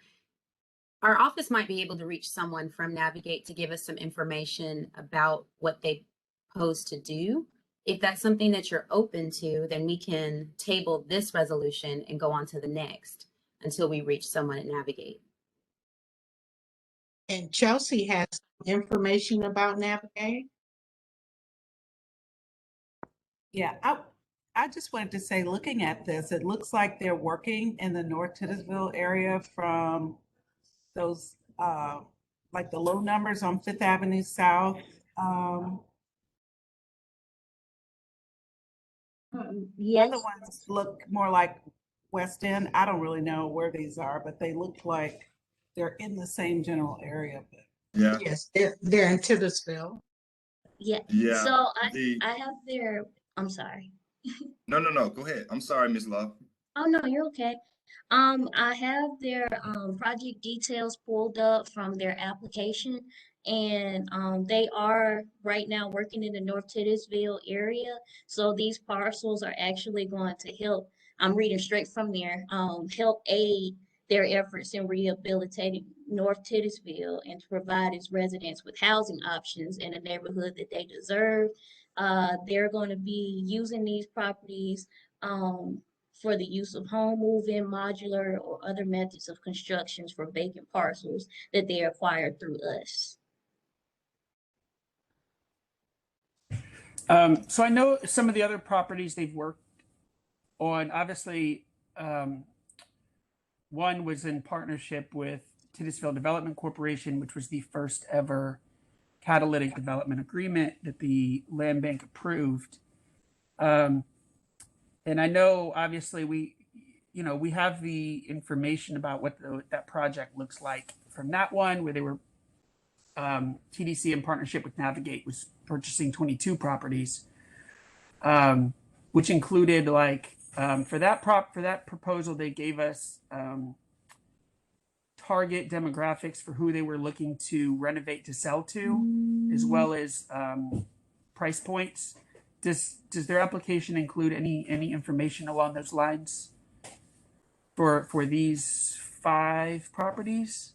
Our office might be able to reach someone from Navigate to give us some information about what they pose to do. If that's something that you're open to, then we can table this resolution and go on to the next until we reach someone at Navigate. And Chelsea has information about Navigate. Yeah, I just wanted to say, looking at this, it looks like they're working in the North Titusville area from those, like the low numbers on Fifth Avenue South. Yes, Other ones look more like West End. I don't really know where these are, but they look like they're in the same general area. But Yeah, Yes, they're in Titusville. yeah. yeah. So The I have their, I'm sorry. no. Go ahead. I'm sorry, Miss Love. Oh, no, you're okay. I have their project details pulled up from their application, and they are right now working in the North Titusville area. So these parcels are actually going to help. I'm reading straight from there. Help aid their efforts in rehabilitating North Titusville and to provide its residents with housing options in a neighborhood that they deserve. They're going to be using these properties. For the use of home move-in, modular, or other methods of constructions for vacant parcels that they acquired through us. So I know some of the other properties they've worked on. Obviously, one was in partnership with Titusville Development Corporation, which was the first ever catalytic development agreement that the land bank approved. And I know, obviously, we have the information about what that project looks like from that one, where they were TDC in partnership with Navigate was purchasing 22 properties, which included for that proposal they gave us target demographics for who they were looking to renovate to sell to, as well as price points. Does their application include any information along those lines for these 5 properties?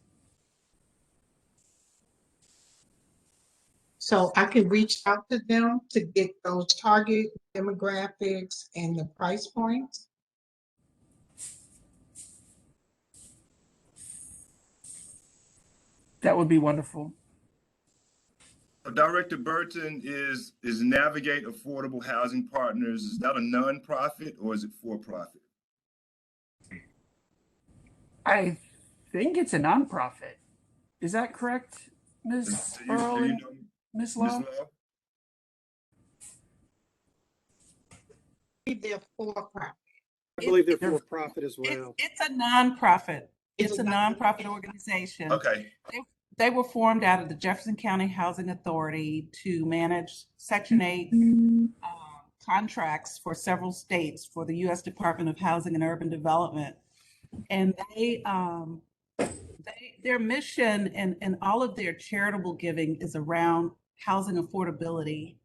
So I can reach out to them to get those target demographics and the price points. That would be wonderful. Director Burton, is Navigate Affordable Housing Partners, is that a nonprofit or is it for profit? I think it's a nonprofit. Is that correct, Ms. Earl Do you and know, Ms. Ms. Law? Love? They're for profit. I believe they're They're- for profit as well. it's a nonprofit. It's It's a a nonprofit organization. Okay, They were formed out of the Jefferson County Housing Authority to manage Section 8 contracts for several states for the U.S. Department of Housing and Urban Development. And their mission and all of their charitable giving is around housing affordability.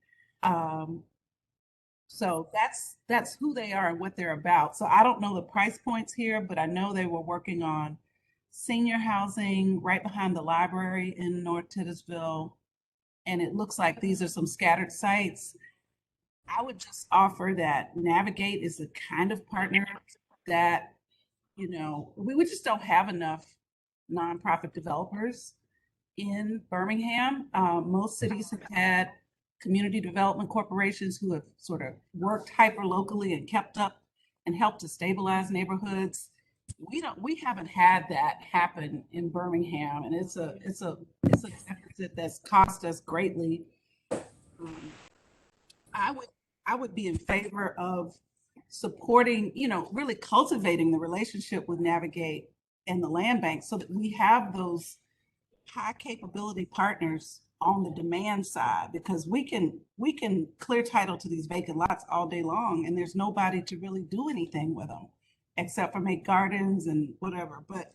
So that's who they are and what they're about. So I don't know the price points here, but I know they were working on senior housing right behind the library in North Titusville. And it looks like these are some scattered sites. I would just offer that Navigate is the kind of partner that, we just don't have enough nonprofit developers in Birmingham. Most cities have had community development corporations who have sort of worked hyper locally and kept up and helped to stabilize neighborhoods. We haven't had that happen in Birmingham, and it's a deficit that's cost us greatly. I would be in favor of supporting, really cultivating the relationship with Navigate and the land bank so that we have those high capability partners on the demand side, because we can clear title to these vacant lots all day long and there's nobody to really do anything with them except for make gardens and whatever. But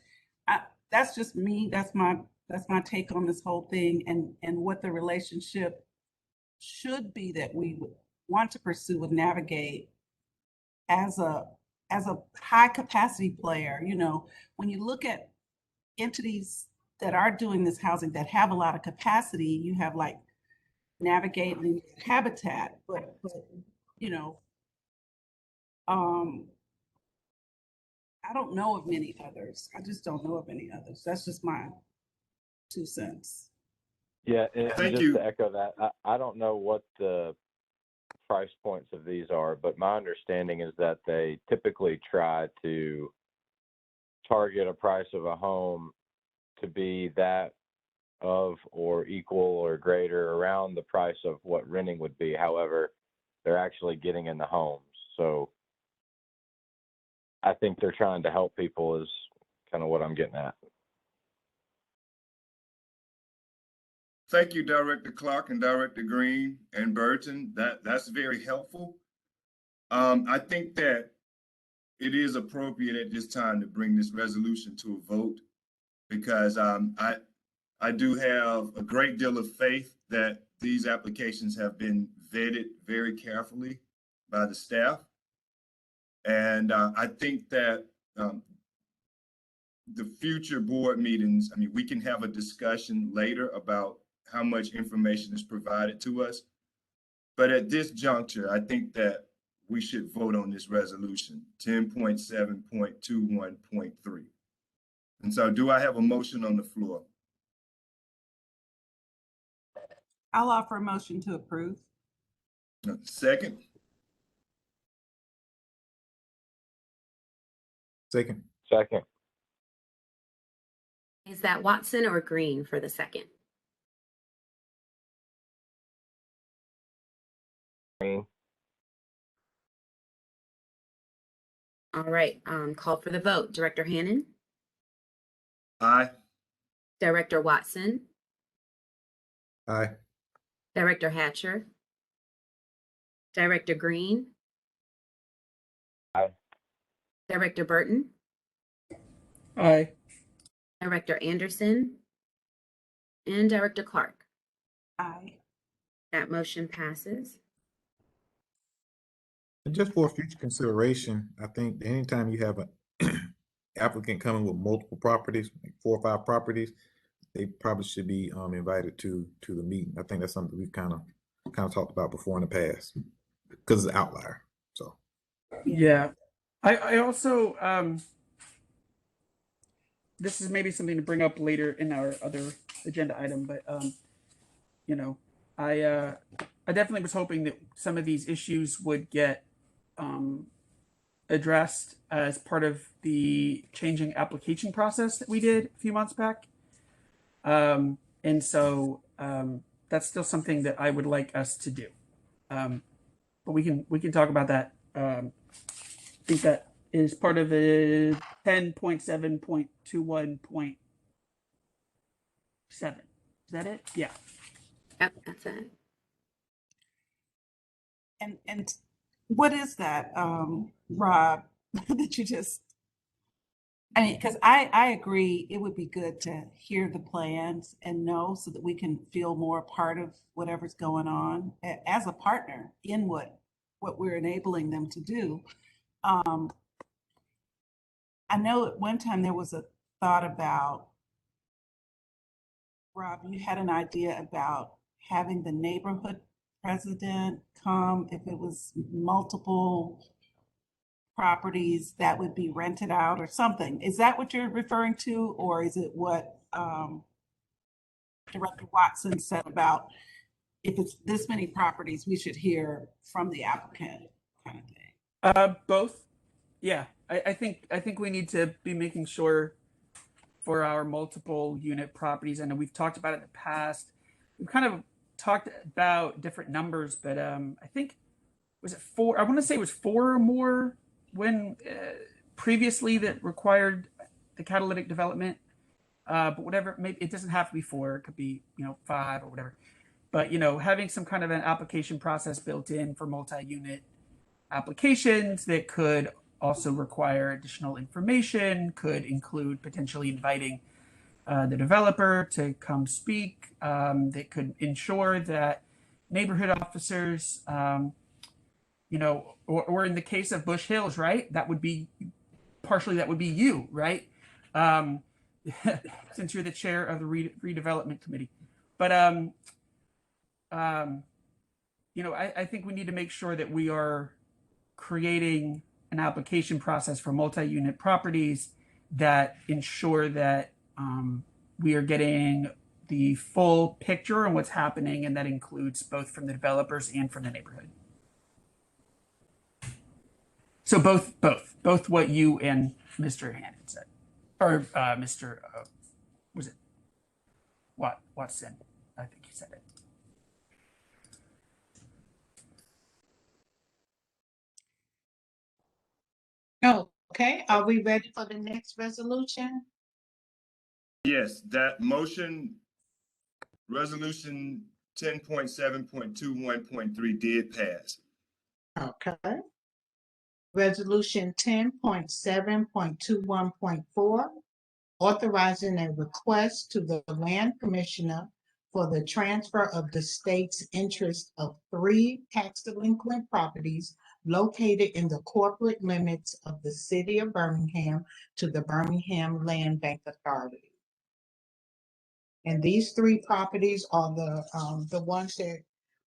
that's just me. That's my take on this whole thing and what the relationship should be that we would want to pursue with Navigate as a high capacity player. When you look at entities that are doing this housing that have a lot of capacity, you have like Navigate and Habitat, but I don't know of many others. I just don't know of any others. That's just my 2 cents. Yeah, and Thank just you. to echo that, I don't know what the price points of these are, but my understanding is that they typically try to target a price of a home to be that of or equal or greater around the price of what renting would be. However, they're actually getting in the homes. So I think they're trying to help people is kind of what I'm getting at. Thank you, Director Clark and Director Green and Burton. That's very helpful. I think that it is appropriate at this time to bring this resolution to a vote because I do have a great deal of faith that these applications have been vetted very carefully by the staff. And I think that the future board meetings, I mean, we can have a discussion later about how much information is provided to us. But at this juncture, I think that we should vote on this resolution, 10.7.21.3. And so do I have a motion on the floor? I'll offer a motion to approve. Second? Second. Second. Is that Watson or Green for the second? Green. All right, call for the vote. Director Hannon, Aye. Director Watson, Aye. Director Hatcher, Director Green, Aye. Director Burton, Aye. Director Anderson, and Director Clark. Aye. That motion passes. And just for future consideration, I think anytime you have an applicant coming with multiple properties, like 4 or 5 properties, they probably should be invited to the meeting. I think that's something we've kind of talked about before in the past because it's an outlier. So Yeah. I also this is maybe something to bring up later in our other agenda item, but you know, I definitely was hoping that some of these issues would get addressed as part of the changing application process that we did a few months back. And so that's still something that I would like us to do. But we can talk about that. I think that is part of the 10.7.21.7. Is that it? Yeah. Yep, that's it. And what is that, Rob, that you just, I mean, because I agree, it would be good to hear the plans and know so that we can feel more a part of whatever's going on as a partner in what we're enabling them to do. I know at one time there was a thought about, Rob, you had an idea about having the neighborhood president come if it was multiple properties that would be rented out or something. Is that what you're referring to, or is it what Director Watson said about if it's this many properties, we should hear from the applicant kind of thing? Both. Yeah, I think we need to be making sure for our multiple unit properties. I know we've talked about it in the past. We've kind of talked about different numbers, but I think, was it 4? I want to say it was 4 or more when previously that required the catalytic development. But whatever, maybe it doesn't have to be 4. It could be 5 or whatever. But having some kind of an application process built in for multi-unit applications that could also require additional information, could include potentially inviting the developer to come speak, that could ensure that neighborhood officers, or in the case of Bush Hills, right? That would be you, right? Since you're the chair of the redevelopment committee. But I think we need to make sure that we are creating an application process for multi-unit properties that ensure that we are getting the full picture on what's happening, and that includes both from the developers and from the neighborhood. So both what you and Mr. Hannon said, or Mr. Was it Watson? I think he said it. Okay, are we ready for the next resolution? Yes, that motion, resolution 10.7.21.3 did pass. Okay. Resolution 10.7.21.4, authorizing a request to the land commissioner for the transfer of the state's interest of 3 tax delinquent properties located in the corporate limits of the city of Birmingham to the Birmingham Land Bank Authority. And these 3 properties are the ones that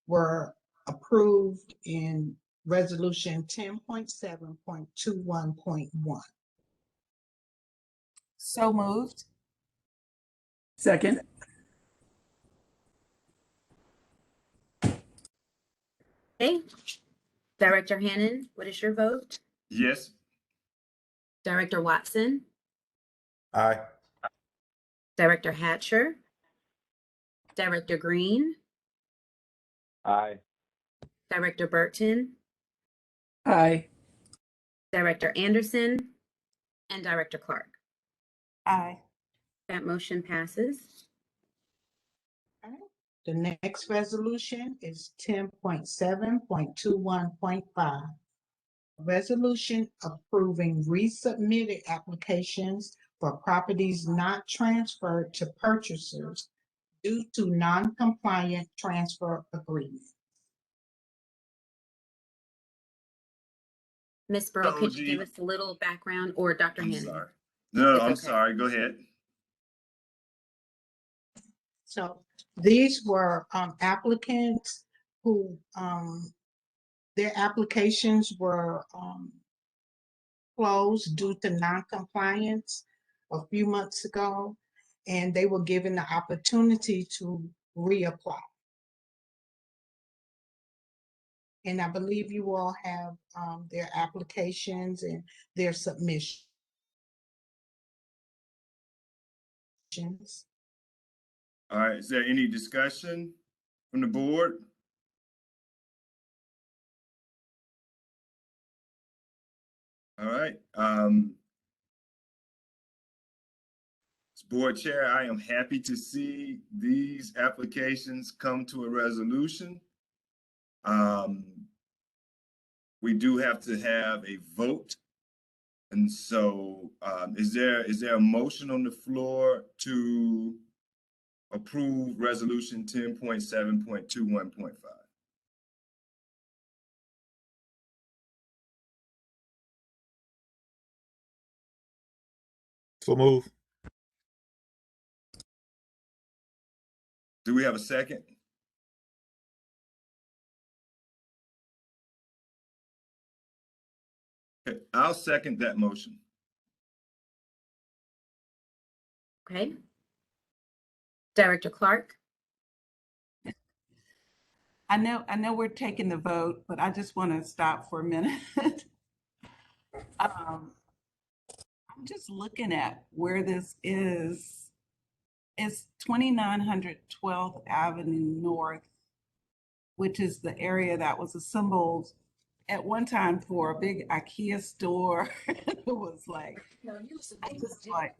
were approved in resolution 10.7.21.1. So moved. Second. Okay. Director Hannon, what is your vote? Yes. Director Watson, Aye. Director Hatcher, Director Green, Aye. Director Burton, Aye. Director Anderson, and Director Clark. Aye. That motion passes. The next resolution is 10.7.21.5. Resolution approving resubmitted applications for properties not transferred to purchasers due to non-compliant transfer agreements. Ms. Burrow, So could you give us a little background, or Dr. I'm Hannon? sorry. No, It's I'm okay. sorry. Go ahead. So these were applicants who their applications were closed due to non-compliance a few months ago, and they were given the opportunity to reapply. And I believe you all have their applications and their submissions. All right. Is there any discussion from the board? All right. As board chair, I am happy to see these applications come to a resolution. We do have to have a vote. And so is there a motion on the floor to approve resolution 10.7.21.5? So move. Do we have a second? Okay, I'll second that motion. Okay. Director Clark, I know we're taking the vote, but I just want to stop for a minute. I'm just looking at where this is. It's 2900 12th Avenue North, which is the area that was assembled at one time for a big IKEA store. It was like, I just like,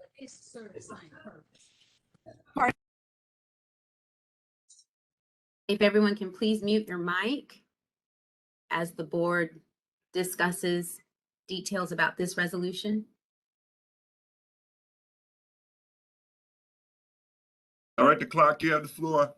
if everyone can please mute your mic as the board discusses details about this resolution. Director Clark, you have the floor.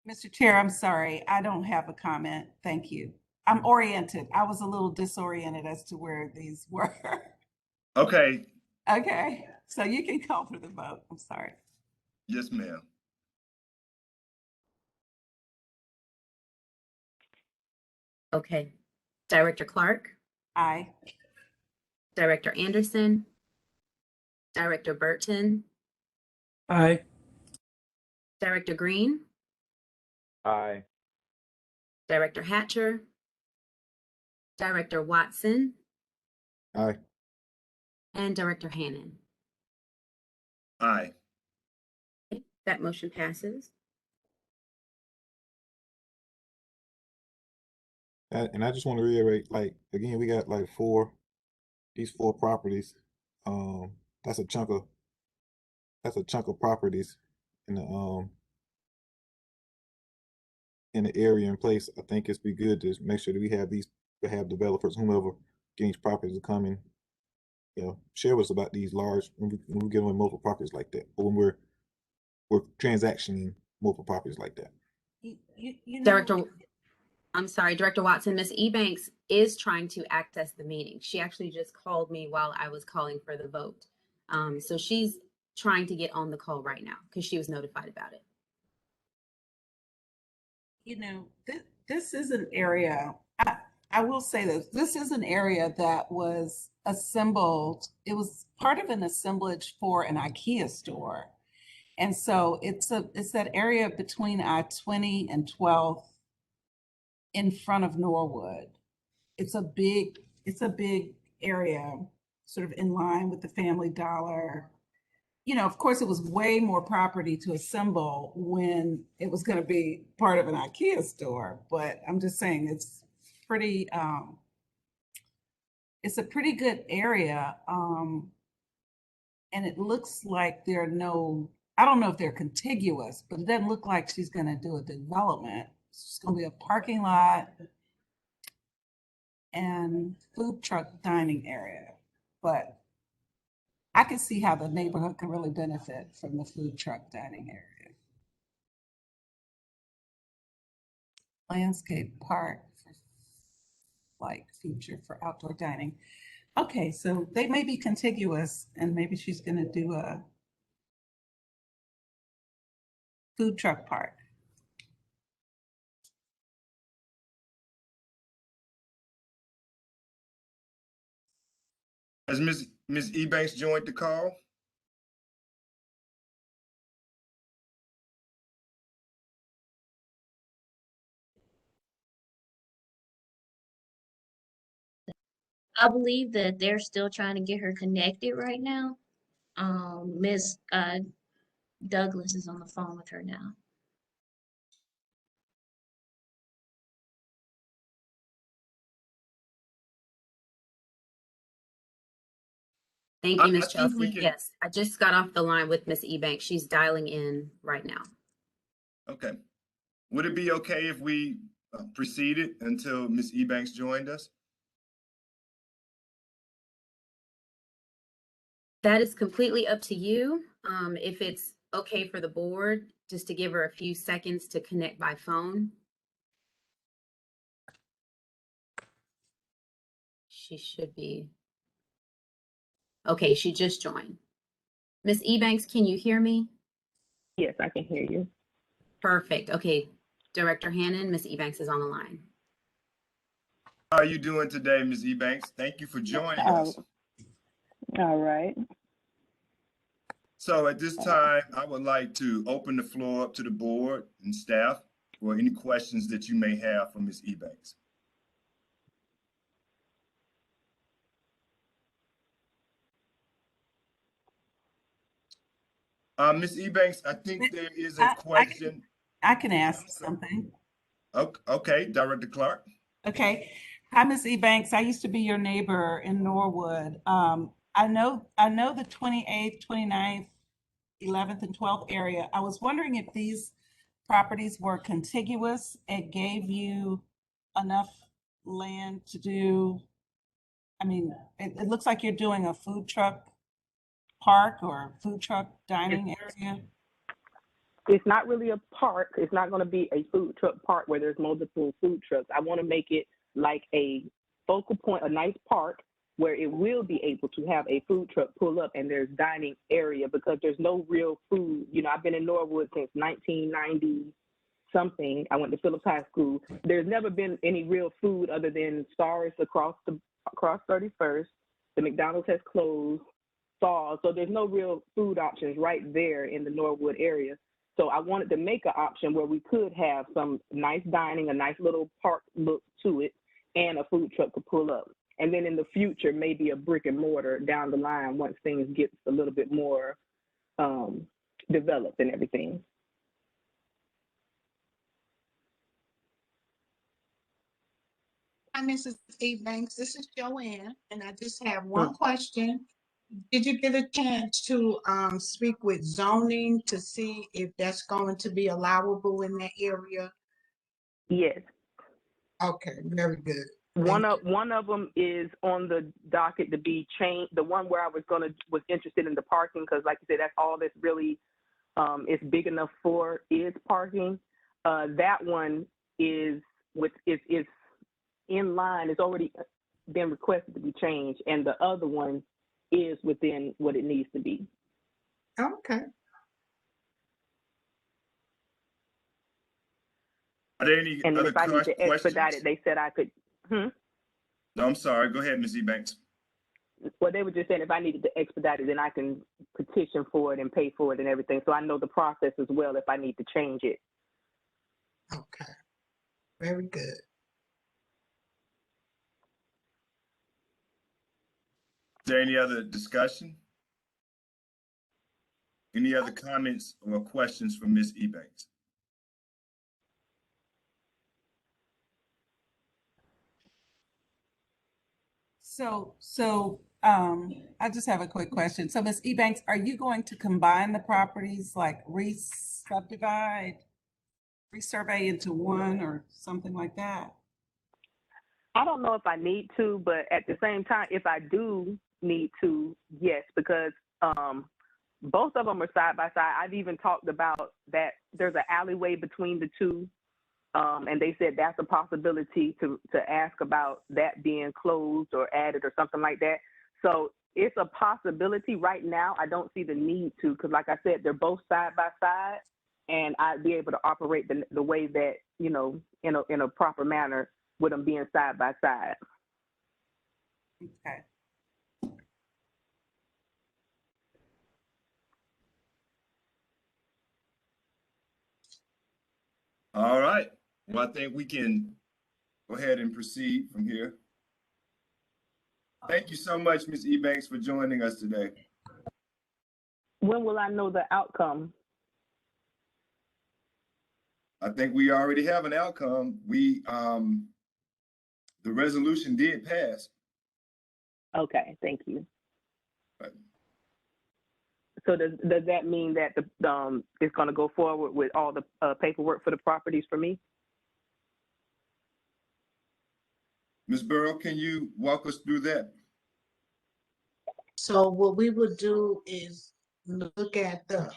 Mr. Chair, I'm sorry, I don't have a comment. Thank you. I'm oriented. I was a little disoriented as to where these were. Okay. Okay, so you can call for the vote. I'm sorry. Yes, ma'am. Okay. Director Clark, Aye. Director Anderson, Director Burton, Aye. Director Green, Aye. Director Hatcher, Director Watson, Aye. and Director Hannon. Aye. Okay, that motion passes. And I just want to reiterate, like, again, we got like these four properties. That's a chunk of properties in the area in place. I think it's be good to make sure that we have developers, whomever getting these properties to come in, share with us about these large, when we get on multiple properties like that, or when we're transactioning multiple properties like that. You know, Director, I'm sorry, Director Watson, Ms. Ebanks is trying to access the meeting. She actually just called me while I was calling for the vote. So she's trying to get on the call right now because she was notified about it. this is an area, I will say this is an area that was assembled. It was part of an assemblage for an IKEA store. And so it's that area between I-20 and 12th in front of Norwood. It's a big area, sort of in line with the Family Dollar. Of course, it was way more property to assemble when it was going to be part of an IKEA store. But I'm just saying it's a pretty good area. And it looks like there are no, I don't know if they're contiguous, but it doesn't look like she's going to do a development. It's just going to be a parking lot and food truck dining area. But I can see how the neighborhood can really benefit from the food truck dining area. Landscape park for like feature for outdoor dining. Okay, so they may be contiguous, and maybe she's going to do a food truck park. Has Ms. Ebanks joined the call? I believe that they're still trying to get her connected right now. Miss Douglas is on the phone with her now. Thank you, Ms. I think we Chelsea. can. Yes, I just got off the line with Ms. Ebanks. She's dialing in right now. Okay. Would it be okay if we proceeded until Ms. Ebanks joined us? That is completely up to you. If it's okay for the board, just to give her a few seconds to connect by phone. She should be. Okay, she just joined. Ms. Ebanks, can you hear me? Yes, I can hear you. Perfect. Okay, Director Hannon, Ms. Ebanks is on the line. How are you doing today, Ms. Ebanks? Thank you for joining us. All right. So at this time, I would like to open the floor up to the board and staff for any questions that you may have for Ms. Ebanks. Ms. Ebanks, I think there is a question. I can ask something. Okay, Director Clark. Okay. Hi, Ms. Ebanks. I used to be your neighbor in Norwood. I know the 28th, 29th, 11th, and 12th area. I was wondering if these properties were contiguous. It gave you enough land to do, it looks like you're doing a food truck park or food truck dining area. It's not really a park. It's not going to be a food truck park where there's multiple food trucks. I want to make it like a focal point, a nice park where it will be able to have a food truck pull up and there's dining area, because there's no real food. I've been in Norwood since 1990 something. I went to Phillips High School. There's never been any real food other than stars across 31st. The McDonald's has closed, so there's no real food options right there in the Norwood area. So I wanted to make an option where we could have some nice dining, a nice little park look to it, and a food truck to pull up. And then in the future, maybe a brick and mortar down the line once things get a little bit more developed and everything. Hi, Mrs. Ebanks. This is Joanne, and I just have one question. Did you get a chance to speak with zoning to see if that's going to be allowable in that area? Yes. Okay, very good. One of them is on the docket to be changed. The one where I was interested in the parking, because like you said, that's all that's really is big enough for is parking. That one is in line. It's already been requested to be changed, and the other one is within what it needs to be. Okay. Are there any And then other if I need to expedite questions? it, they said I could. No, I'm sorry. Go ahead, Ms. Ebanks. Well, they were just saying if I needed to expedite it, then I can petition for it and pay for it and everything. So I know the process as well if I need to change it. Okay. Very good. Is there any other discussion? Any other comments or questions from Ms. Ebanks? So I just have a quick question. So Ms. Ebanks, are you going to combine the properties, like re-subdivide, resurvey into one or something like that? I don't know if I need to, but at the same time, if I do need to, yes, because both of them are side by side. I've even talked about that there's an alleyway between the two, and they said that's a possibility to ask about that being closed or added or something like that. So it's a possibility. Right now, I don't see the need to, because like I said, they're both side by side, and I'd be able to operate the way that, you know, in a proper manner with them being side by side. Okay. All right. Well, I think we can go ahead and proceed from here. Thank you so much, Ms. Ebanks, for joining us today. When will I know the outcome? I think we already have an outcome. The resolution did pass. Okay, thank you. Right. So does that mean that it's going to go forward with all the paperwork for the properties for me? Ms. Burrow, can you walk us through that? So what we would do is look at the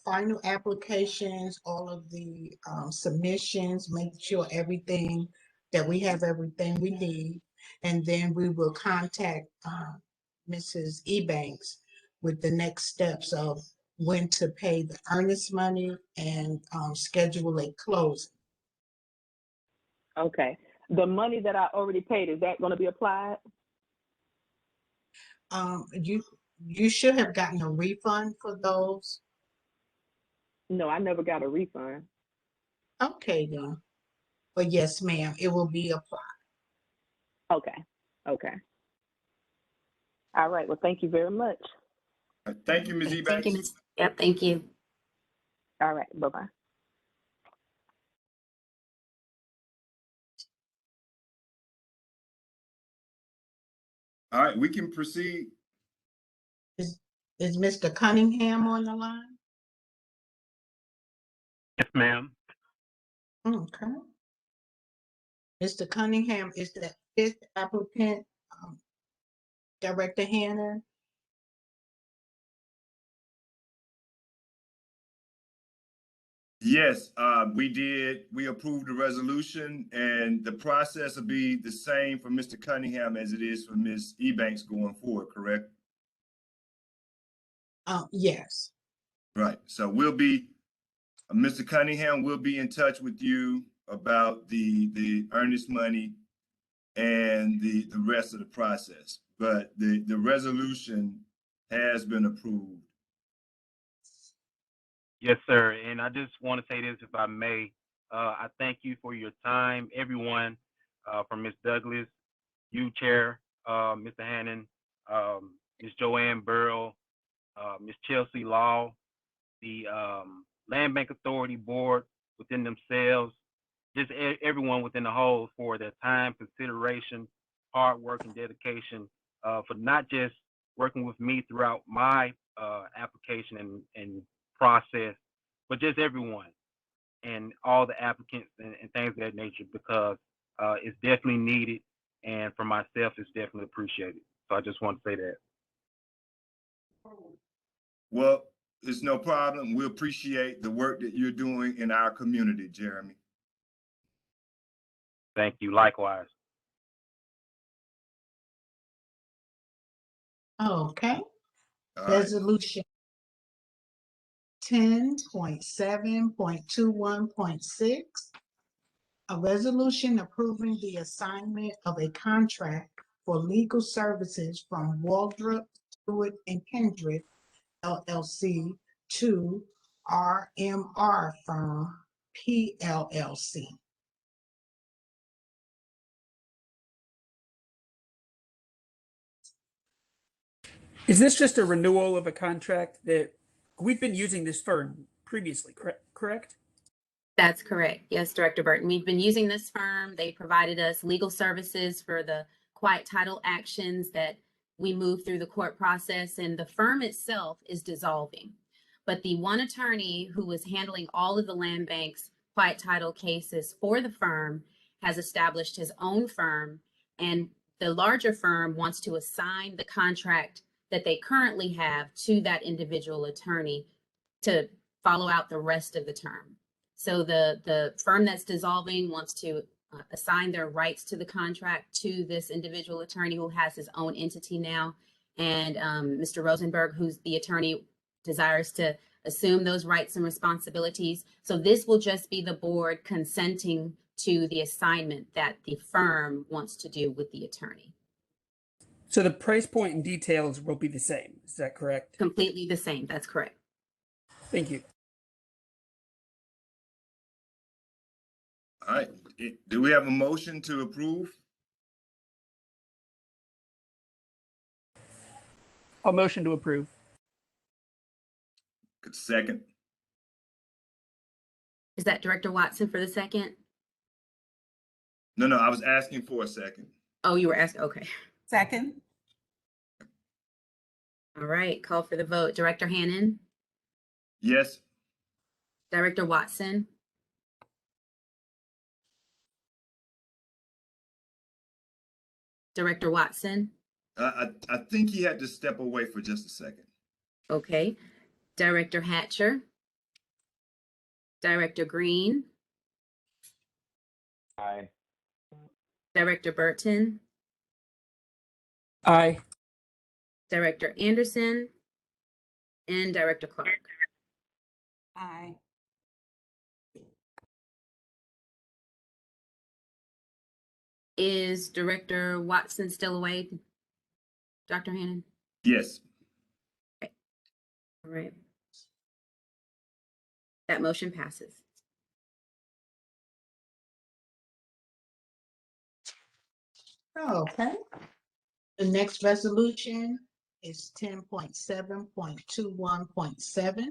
final applications, all of the submissions, make sure that we have everything we need. And then we will contact Mrs. Ebanks with the next steps of when to pay the earnest money and schedule a closing. Okay. The money that I already paid, is that going to be applied? You should have gotten a refund for those. No, I never got a refund. Okay, then. But yes, ma'am, it will be applied. Okay. Okay. All right. Well, thank you very much. Thank you, Ms. Okay, Ebanks. thank you, Ms. Yep, thank you. All right. Bye-bye. All right, we can proceed. Is Mr. Cunningham on the line? Yes, ma'am. Okay. Mr. Cunningham, is the fifth applicant Director Hanna? Yes, we approved the resolution, and the process will be the same for Mr. Cunningham as it is for Ms. Ebanks going forward, correct? Yes. Right, so Mr. Cunningham will be in touch with you about the earnest money and the rest of the process. but the resolution has been approved. Yes, sir. And I just want to say this, if I may. I thank you for your time, everyone, from Ms. Douglas, you, Chair, Mr. Hannon, Ms. Joanne Burrow, Ms. Chelsea Law, the Land Bank Authority Board within themselves, just everyone within the whole for their time, consideration, hard work, and dedication for not just working with me throughout my application and process, but just everyone and all the applicants and things of that nature, because it's definitely needed. And for myself, it's definitely appreciated. So I just want to say that. Well, it's no problem. We appreciate the work that you're doing in our community, Jeremy. Thank you. Likewise. Okay, All right. resolution 10.7.21.6. A resolution approving the assignment of a contract for legal services from Waldrop, Stewart and Kendrick LLC to RMR firm PLLC. Is this just a renewal of a contract that we've been using this firm previously, correct? That's correct. Yes, Director Burton. We've been using this firm. They provided us legal services for the quiet title actions that we move through the court process, and the firm itself is dissolving. But the one attorney who was handling all of the land bank's quiet title cases for the firm has established his own firm, and the larger firm wants to assign the contract that they currently have to that individual attorney to follow out the rest of the term. So the firm that's dissolving wants to assign their rights to the contract to this individual attorney who has his own entity now. And Mr. Rosenberg, who's the attorney, desires to assume those rights and responsibilities. So this will just be the board consenting to the assignment that the firm wants to do with the attorney. So the price point and details will be the same. Is that correct? Completely the same. That's correct. Thank you. All right. Do we have a motion to approve? I'll motion to approve. Second. Is that Director Watson for the second? No, I was asking for a second. Oh, you were asking, okay. Second. All right, call for the vote. Director Hannon, Yes. Director Watson, Director Watson, I think he had to step away for just a second. okay. Director Hatcher, Director Green, Aye. Director Burton, Aye. Director Anderson, and Director Clark. Aye. Is Director Watson still away? Dr. Hannon? Yes. Okay. All right. That motion passes. Okay. The next resolution is 10.7.21.7.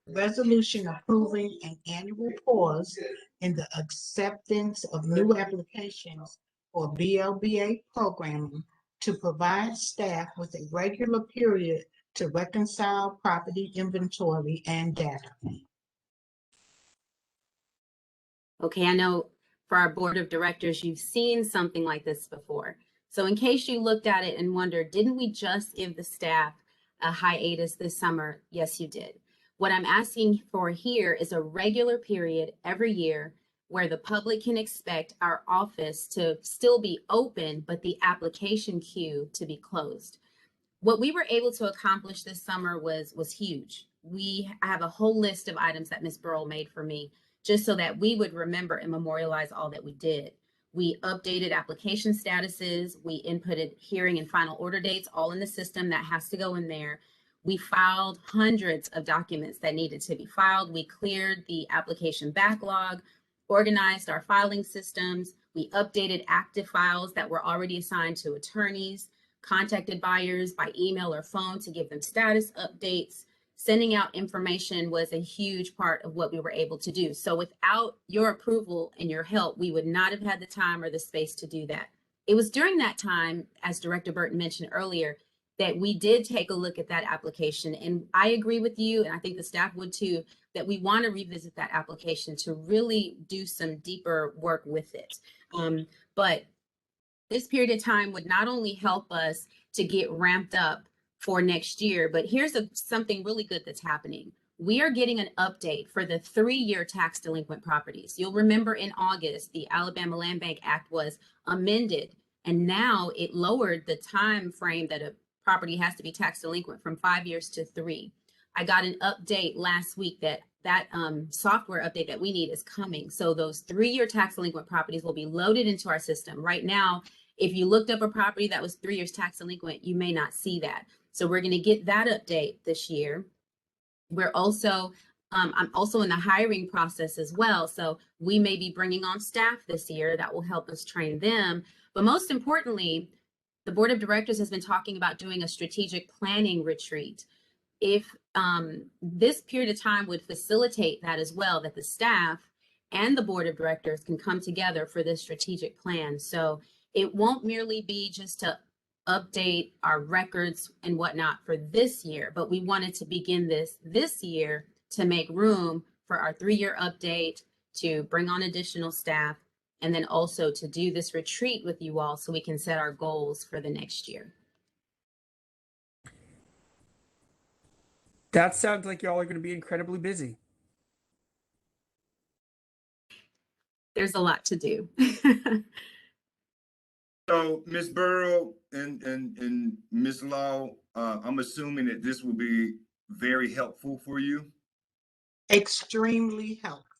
Resolution approving an annual pause in the acceptance of new applications for BLBA programming to provide staff with a regular period to reconcile property inventory and data. Okay, I know for our board of directors, you've seen something like this before. So in case you looked at it and wondered, didn't we just give the staff a hiatus this summer? Yes, you did. What I'm asking for here is a regular period every year where the public can expect our office to still be open, but the application queue to be closed. What we were able to accomplish this summer was huge. I have a whole list of items that Ms. Burrell made for me, just so that we would remember and memorialize all that we did. We updated application statuses. We inputted hearing and final order dates all in the system. That has to go in there. We filed hundreds of documents that needed to be filed. We cleared the application backlog, organized our filing systems. We updated active files that were already assigned to attorneys, contacted buyers by email or phone to give them status updates. Sending out information was a huge part of what we were able to do. So without your approval and your help, we would not have had the time or the space to do that. It was during that time, as Director Burton mentioned earlier, that we did take a look at that application. And I agree with you, and I think the staff would too, that we want to revisit that application to really do some deeper work with it. But this period of time would not only help us to get ramped up for next year, but here's something really good that's happening. We are getting an update for the 3-year tax delinquent properties. You'll remember in August, the Alabama Land Bank Act was amended, and now it lowered the time frame that a property has to be tax delinquent from 5 years to 3. I got an update last week that software update that we need is coming. So those 3-year tax delinquent properties will be loaded into our system. Right now, if you looked up a property that was 3 years tax delinquent, you may not see that. So we're going to get that update this year. We're also, I'm also in the hiring process as well. So we may be bringing on staff this year that will help us train them. But most importantly, the board of directors has been talking about doing a strategic planning retreat. If this period of time would facilitate that as well, that the staff and the board of directors can come together for this strategic plan. So it won't merely be just to update our records and whatnot for this year, but we wanted to begin this year to make room for our 3-year update, to bring on additional staff, and then also to do this retreat with you all so we can set our goals for the next year. That sounds like y'all are going to be incredibly busy. There's a lot to do. So, Ms. Burrow and Ms. Law, I'm assuming that this will be very helpful for you. Extremely helpful.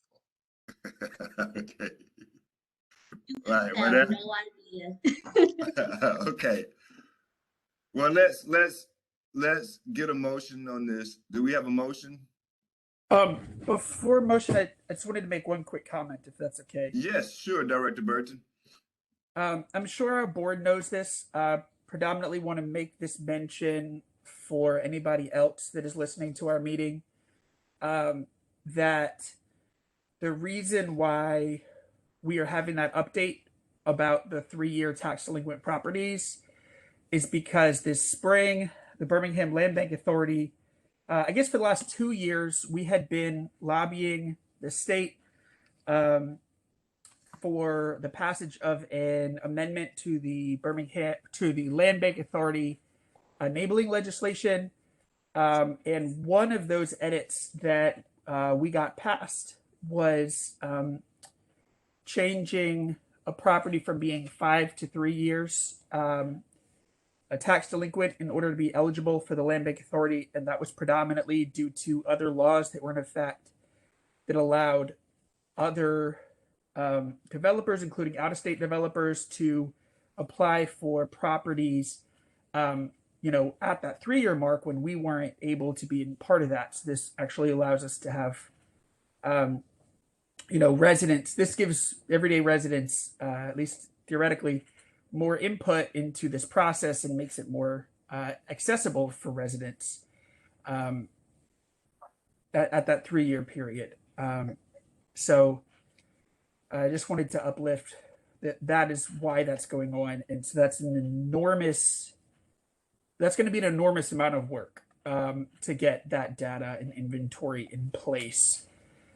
Okay. You Right. have Well, no idea. okay. Well, let's get a motion on this. Do we have a motion? Before motion, I just wanted to make one quick comment, if that's okay. Yes, sure, Director Burton. I'm sure our board knows this. Predominantly want to make this mention for anybody else that is listening to our meeting, that the reason why we are having that update about the 3-year tax delinquent properties is because this spring, the Birmingham Land Bank Authority, I guess for the last 2 years, we had been lobbying the state for the passage of an amendment to the Land Bank Authority enabling legislation. And one of those edits that we got passed was changing a property from being 5 to 3 years a tax delinquent in order to be eligible for the Land Bank Authority. And that was predominantly due to other laws that were in effect that allowed other developers, including out-of-state developers, to apply for properties, at that 3-year mark when we weren't able to be part of that. So this actually allows us to have, residents. This gives everyday residents, at least theoretically, more input into this process and makes it more accessible for residents at that 3-year period. So I just wanted to uplift that is why that's going on. And so that's going to be an enormous amount of work to get that data and inventory in place.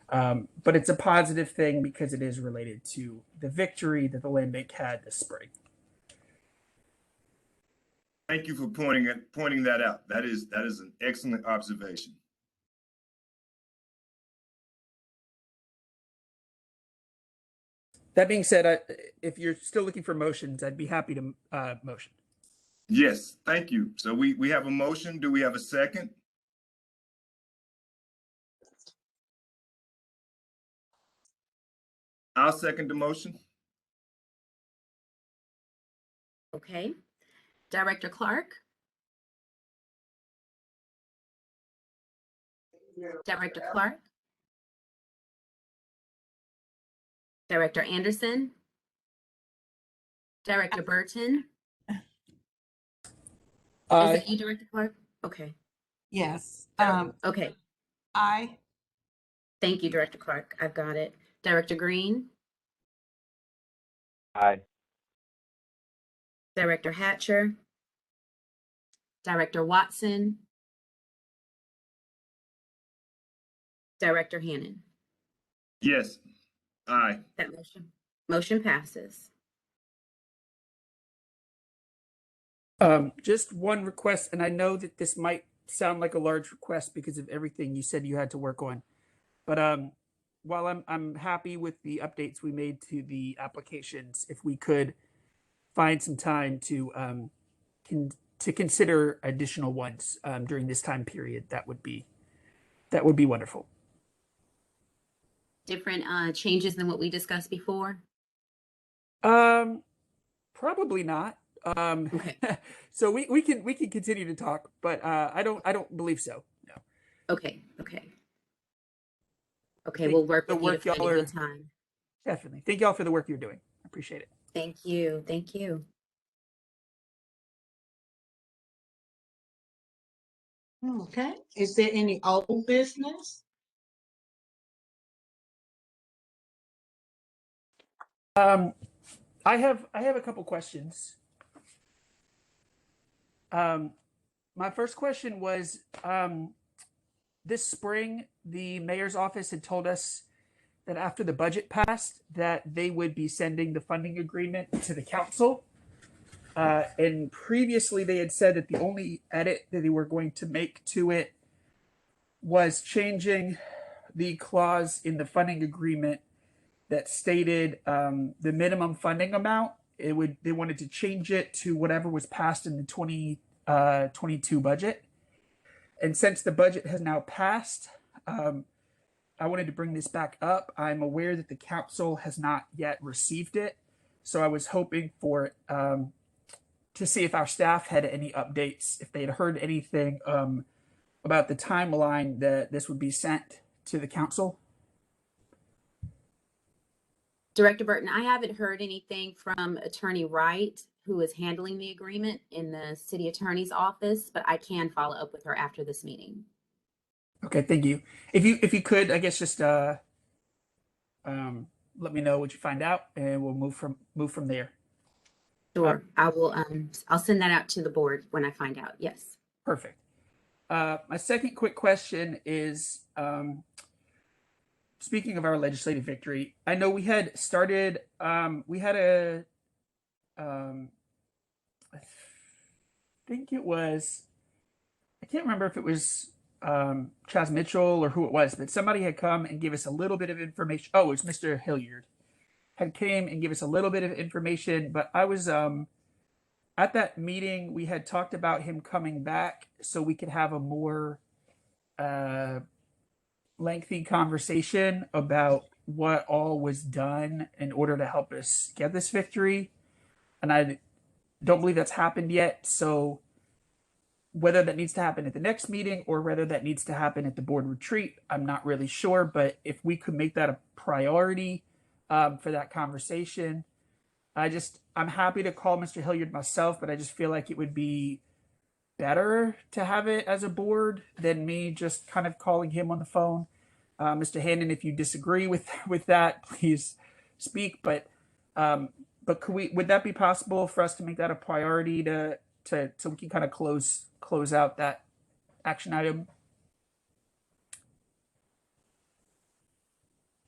But it's a positive thing because it is related to the victory that the Land Bank had this spring. Thank you for pointing that out. That is an excellent observation. That being said, if you're still looking for motions, I'd be happy to motion. Yes, thank you. So we have a motion. Do we have a second? I'll second the motion. Okay. Director Clark? Director Clark? Director Anderson? Director Burton? Is it you, Director Clark? Okay. Yes. Okay. I, Thank you, Director Clark. I've got it. Director Green? Aye. Director Hatcher? Director Watson? Director Hannon? Yes, aye. That motion passes. Just one request, and I know that this might sound like a large request because of everything you said you had to work on. But while I'm happy with the updates we made to the applications, if we could find some time to consider additional ones during this time period, that would be wonderful. Different changes than what we discussed before? Probably not. Okay. So we can continue to talk, but I don't believe so. No. Okay. We'll work the with you to work find a y'all good are time. definitely. Thank y'all for the work you're doing. I appreciate it. Thank you. Thank you. Okay, is there any old business? I have a couple questions. My first question was, this spring, the mayor's office had told us that after the budget passed, that they would be sending the funding agreement to the council. And previously they had said that the only edit that they were going to make to it was changing the clause in the funding agreement that stated the minimum funding amount. They wanted to change it to whatever was passed in the 2022 budget. And since the budget has now passed, I wanted to bring this back up. I'm aware that the council has not yet received it, so I was hoping for to see if our staff had any updates, if they had heard anything about the timeline that this would be sent to the council. Director Burton, I haven't heard anything from Attorney Wright, who is handling the agreement in the city attorney's office, but I can follow up with her after this meeting. Okay, thank you. If you could, I guess just let me know what you find out, and we'll move from there. Sure, I will. I'll send that out to the board when I find out. Yes. Perfect. My second quick question is, speaking of our legislative victory, I know we had started. We had a. I think it was. I can't remember if it was Chaz Mitchell or who it was, but somebody had come and give us a little bit of information. Oh, it was Mr. Hilliard had came and give us a little bit of information, but I was at that meeting. We had talked about him coming back so we could have a more lengthy conversation about what all was done in order to help us get this victory, and I don't believe that's happened yet. So whether that needs to happen at the next meeting or whether that needs to happen at the board retreat, I'm not really sure. But if we could make that a priority for that conversation, I'm happy to call Mr. Hilliard myself, but I just feel like it would be better to have it as a board than me just kind of calling him on the phone. Mr. Hannon, if you disagree with that, please speak. But would that be possible for us to make that a priority so we can kind of close out that action item?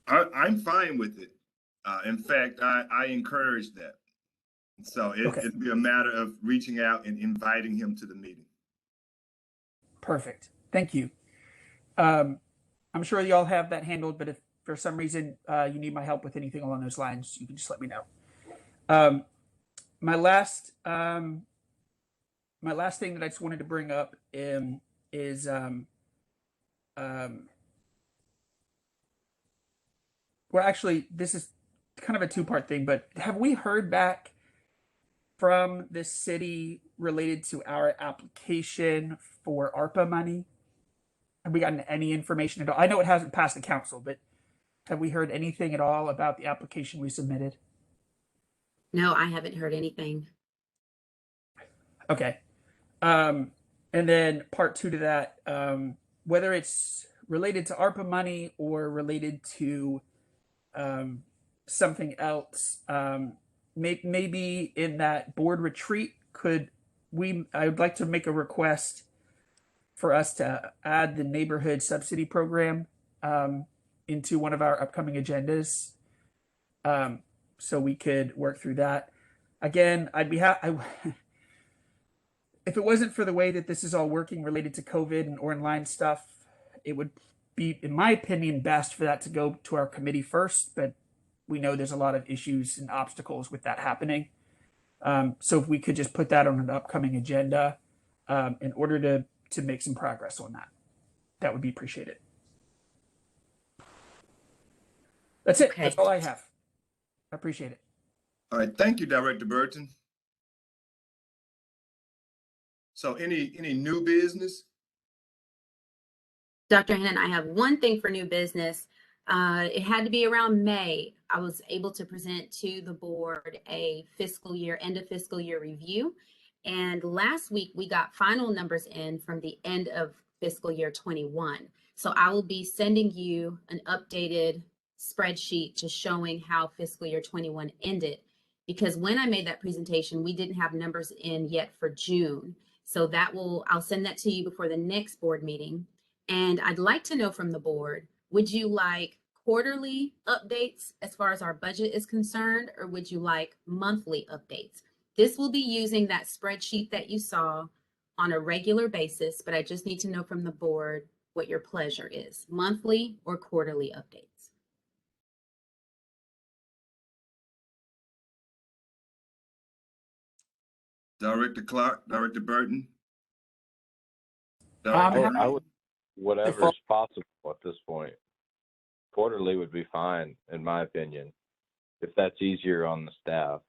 I'm fine with it. In fact, I encourage that. So it'd be a matter of reaching out and inviting him to the meeting. Perfect. Thank you. I'm sure y'all have that handled, but if for some reason you need my help with anything along those lines, you can just let me know. My last thing that I just wanted to bring up is well, actually, this is kind of a two-part thing, but have we heard back from the city related to our application for ARPA money? Have we gotten any information at all? I know it hasn't passed the council, but have we heard anything at all about the application we submitted? No, I haven't heard anything. Okay. And then part two to that, whether it's related to ARPA money or related to something else, maybe in that board retreat, I would like to make a request for us to add the neighborhood subsidy program into one of our upcoming agendas, so we could work through that. Again, I'd be happy if it wasn't for the way that this is all working related to COVID and online stuff. It would be, in my opinion, best for that to go to our committee first, but we know there's a lot of issues and obstacles with that happening. So if we could just put that on an upcoming agenda in order to make some progress on that, that would be appreciated. That's it. Okay. That's all I have. I appreciate it. All right, thank you, Director Burton. So any new business? Dr. Hannon, I have one thing for new business. It had to be around May. I was able to present to the board a end of fiscal year review. And last week we got final numbers in from the end of fiscal year 21. So I will be sending you an updated spreadsheet just showing how fiscal year 21 ended. Because when I made that presentation, we didn't have numbers in yet for June. So I'll send that to you before the next board meeting. And I'd like to know from the board, would you like quarterly updates as far as our budget is concerned, or would you like monthly updates? This will be using that spreadsheet that you saw on a regular basis, but I just need to know from the board what your pleasure is, monthly or quarterly updates. Director Clark, Director Burton? I would, whatever is possible at this point. Quarterly would be fine, in my opinion, if that's easier on the staff.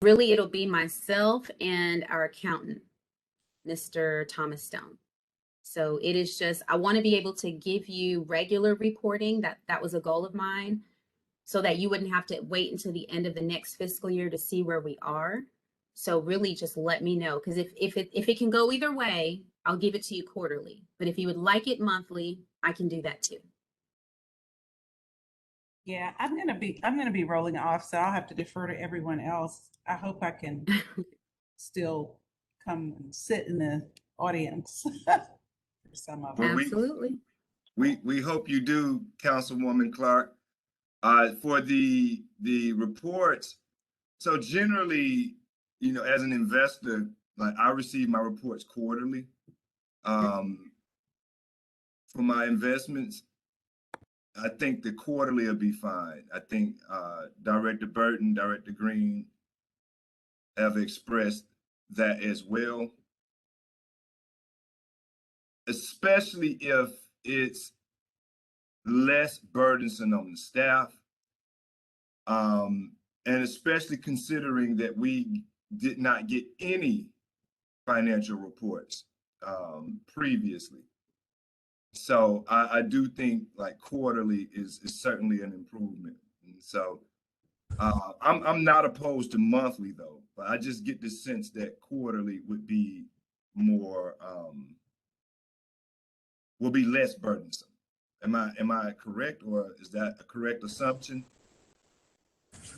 Really, it'll be myself and our accountant, Mr. Thomas Stone. So it is just, I want to be able to give you regular reporting. That was a goal of mine, so that you wouldn't have to wait until the end of the next fiscal year to see where we are. So really just let me know, because if it can go either way, I'll give it to you quarterly. But if you would like it monthly, I can do that too. Yeah, I'm gonna be rolling off, so I'll have to defer to everyone else. I hope I can still come and sit in the audience for some of them. Absolutely. We hope you do, Councilwoman Clark. For the reports, so generally, as an investor, like I receive my reports quarterly for my investments. I think the quarterly will be fine. I think Director Burton, Director Green have expressed that as well, especially if it's less burdensome on the staff, and especially considering that we did not get any financial reports previously. So I do think like quarterly is certainly an improvement. And so I'm not opposed to monthly though, but I just get the sense that quarterly would be more will be less burdensome. Am I correct, or is that a correct assumption?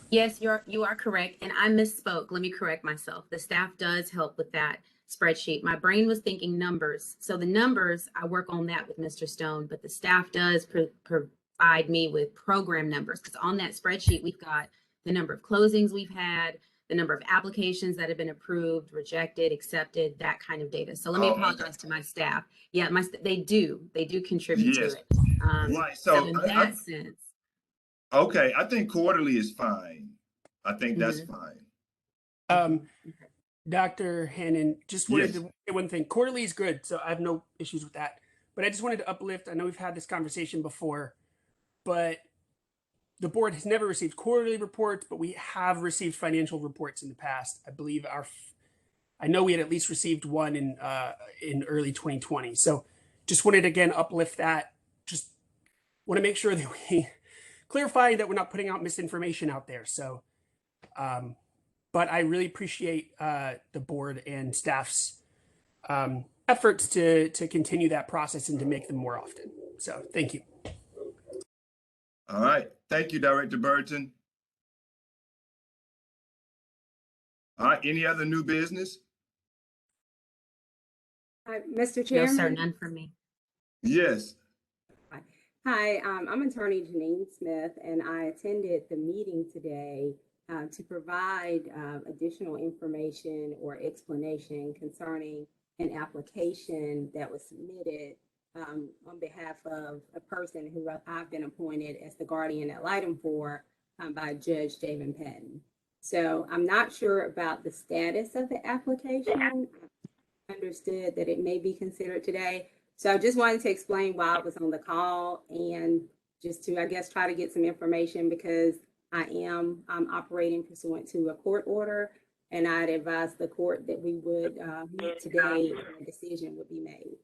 Yes, you are correct. And I misspoke. Let me correct myself. The staff does help with that spreadsheet. My brain was thinking numbers. So the numbers, I work on that with Mr. Stone, but the staff does provide me with program numbers, because on that spreadsheet, we've got the number of closings we've had, the number of applications that have been approved, rejected, accepted, that kind of data. So let me apologize to my staff. Yeah, they do contribute to it. Right. So in that sense. Okay, I think quarterly is fine. I think that's fine. Dr. Hannon, just wanted to say one thing. Quarterly is good, so I have no issues with that. But I just wanted to uplift. I know we've had this conversation before, but the board has never received quarterly reports, but we have received financial reports in the past. I believe I know we had at least received one in early 2020. So just wanted to again uplift that. Just want to make sure that we clarify that we're not putting out misinformation out there. So, but I really appreciate the board and staff's efforts to continue that process and to make them more often. So thank you. All right. Thank you, Director Burton. All right. Any other new business? Mr. No, Chairman? sir, none for me. Yes. Hi, I'm Attorney Janine Smith, and I attended the meeting today to provide additional information or explanation concerning an application that was submitted on behalf of a person who I've been appointed as the guardian ad litem for by Judge David Patton. So I'm not sure about the status of the application. I understood that it may be considered today. So I just wanted to explain why I was on the call and just to, I guess, try to get some information because I'm operating pursuant to a court order, and I'd advise the court that we would meet today and a decision would be made.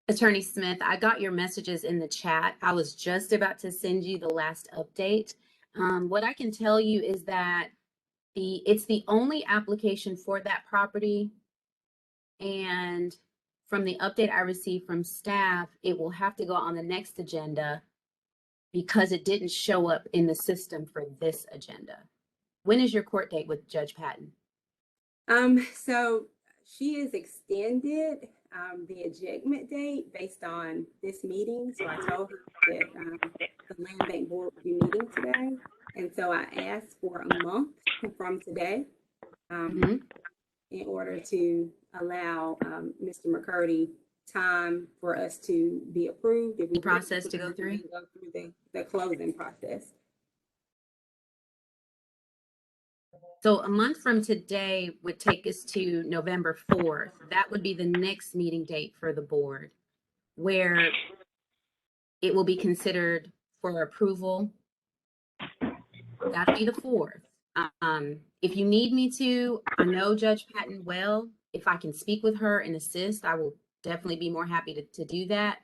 Attorney Smith, I got your messages in the chat. I was just about to send you the last update. What I can tell you is that it's the only application for that property. And from the update I received from staff, it will have to go on the next agenda because it didn't show up in the system for this agenda. When is your court date with Judge Patton? So she is extended the ejectment date based on this meeting. So I told her that the Land Bank Board would be meeting today. And so I asked for a month from today in order to allow Mr. McCurdy time for us to be approved. If we process to go through? Go through the closing process. So a month from today would take us to November 4th. That would be the next meeting date for the board, where it will be considered for approval. That'd be the 4th. If you need me to, I know Judge Patton well. If I can speak with her and assist, I will definitely be more happy to do that.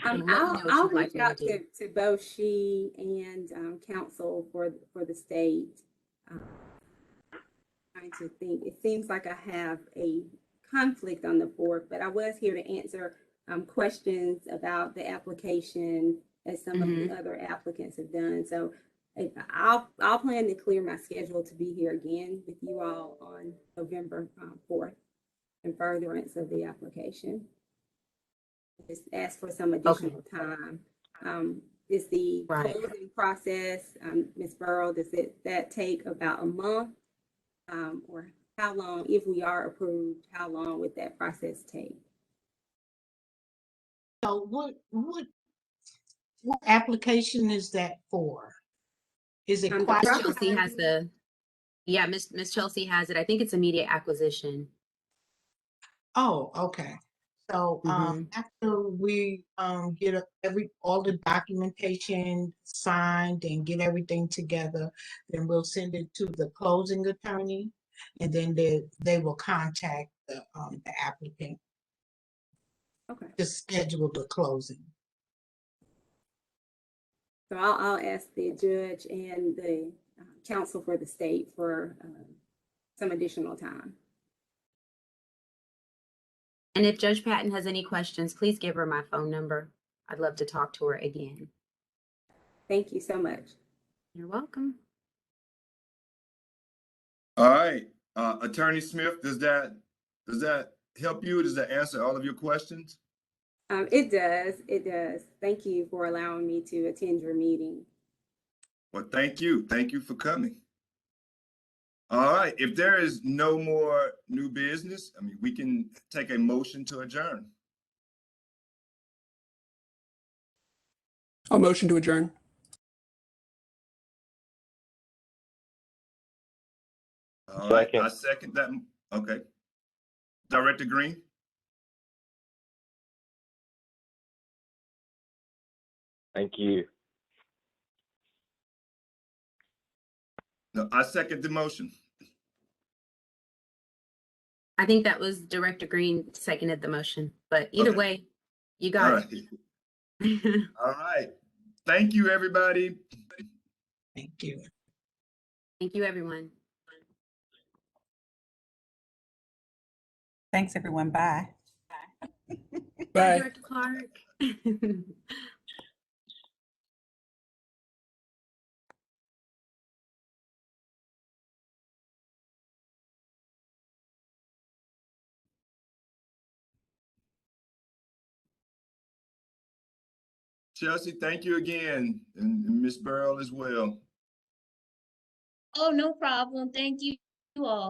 I'll reach out to both she and counsel for the state. Trying to think, it seems like I have a conflict on the 4th, but I was here to answer questions about the application as some of the other applicants have done. So I'll plan to clear my schedule to be here again with you all on November 4th in furtherance of the application. Just ask for some additional time. Is the closing process, Ms. Burrow, does that take about a month? Or how long, if we are approved, how long would that process take? So what application is that for? Is it Miss Chelsea has Miss Chelsea has it. I think it's immediate acquisition. Oh, okay. So after we get all the documentation signed and get everything together, then we'll send it to the closing attorney, and then they will contact the applicant to schedule the closing. So I'll ask the judge and the counsel for the state for some additional time. And if Judge Patton has any questions, please give her my phone number. I'd love to talk to her again. Thank you so much. You're welcome. All right. Attorney Smith, does that help you? Does that answer all of your questions? It does. Thank you for allowing me to attend your meeting. Well, thank you. Thank you for coming. All right. If there is no more new business, I mean, we can take a motion to adjourn. I'll motion to adjourn. All right. I second that. Okay. Director Green? Thank you. No, I second the motion. I think that was Director Green seconded the motion, but either Okay. way, you All got right. All right. Thank you, everybody. Thank you. Thank you, everyone. Thanks, everyone. Bye. Bye, Bye. Director Clark. Chelsea, thank you again, and Ms. Burrell as well. Oh, no problem. Thank you all.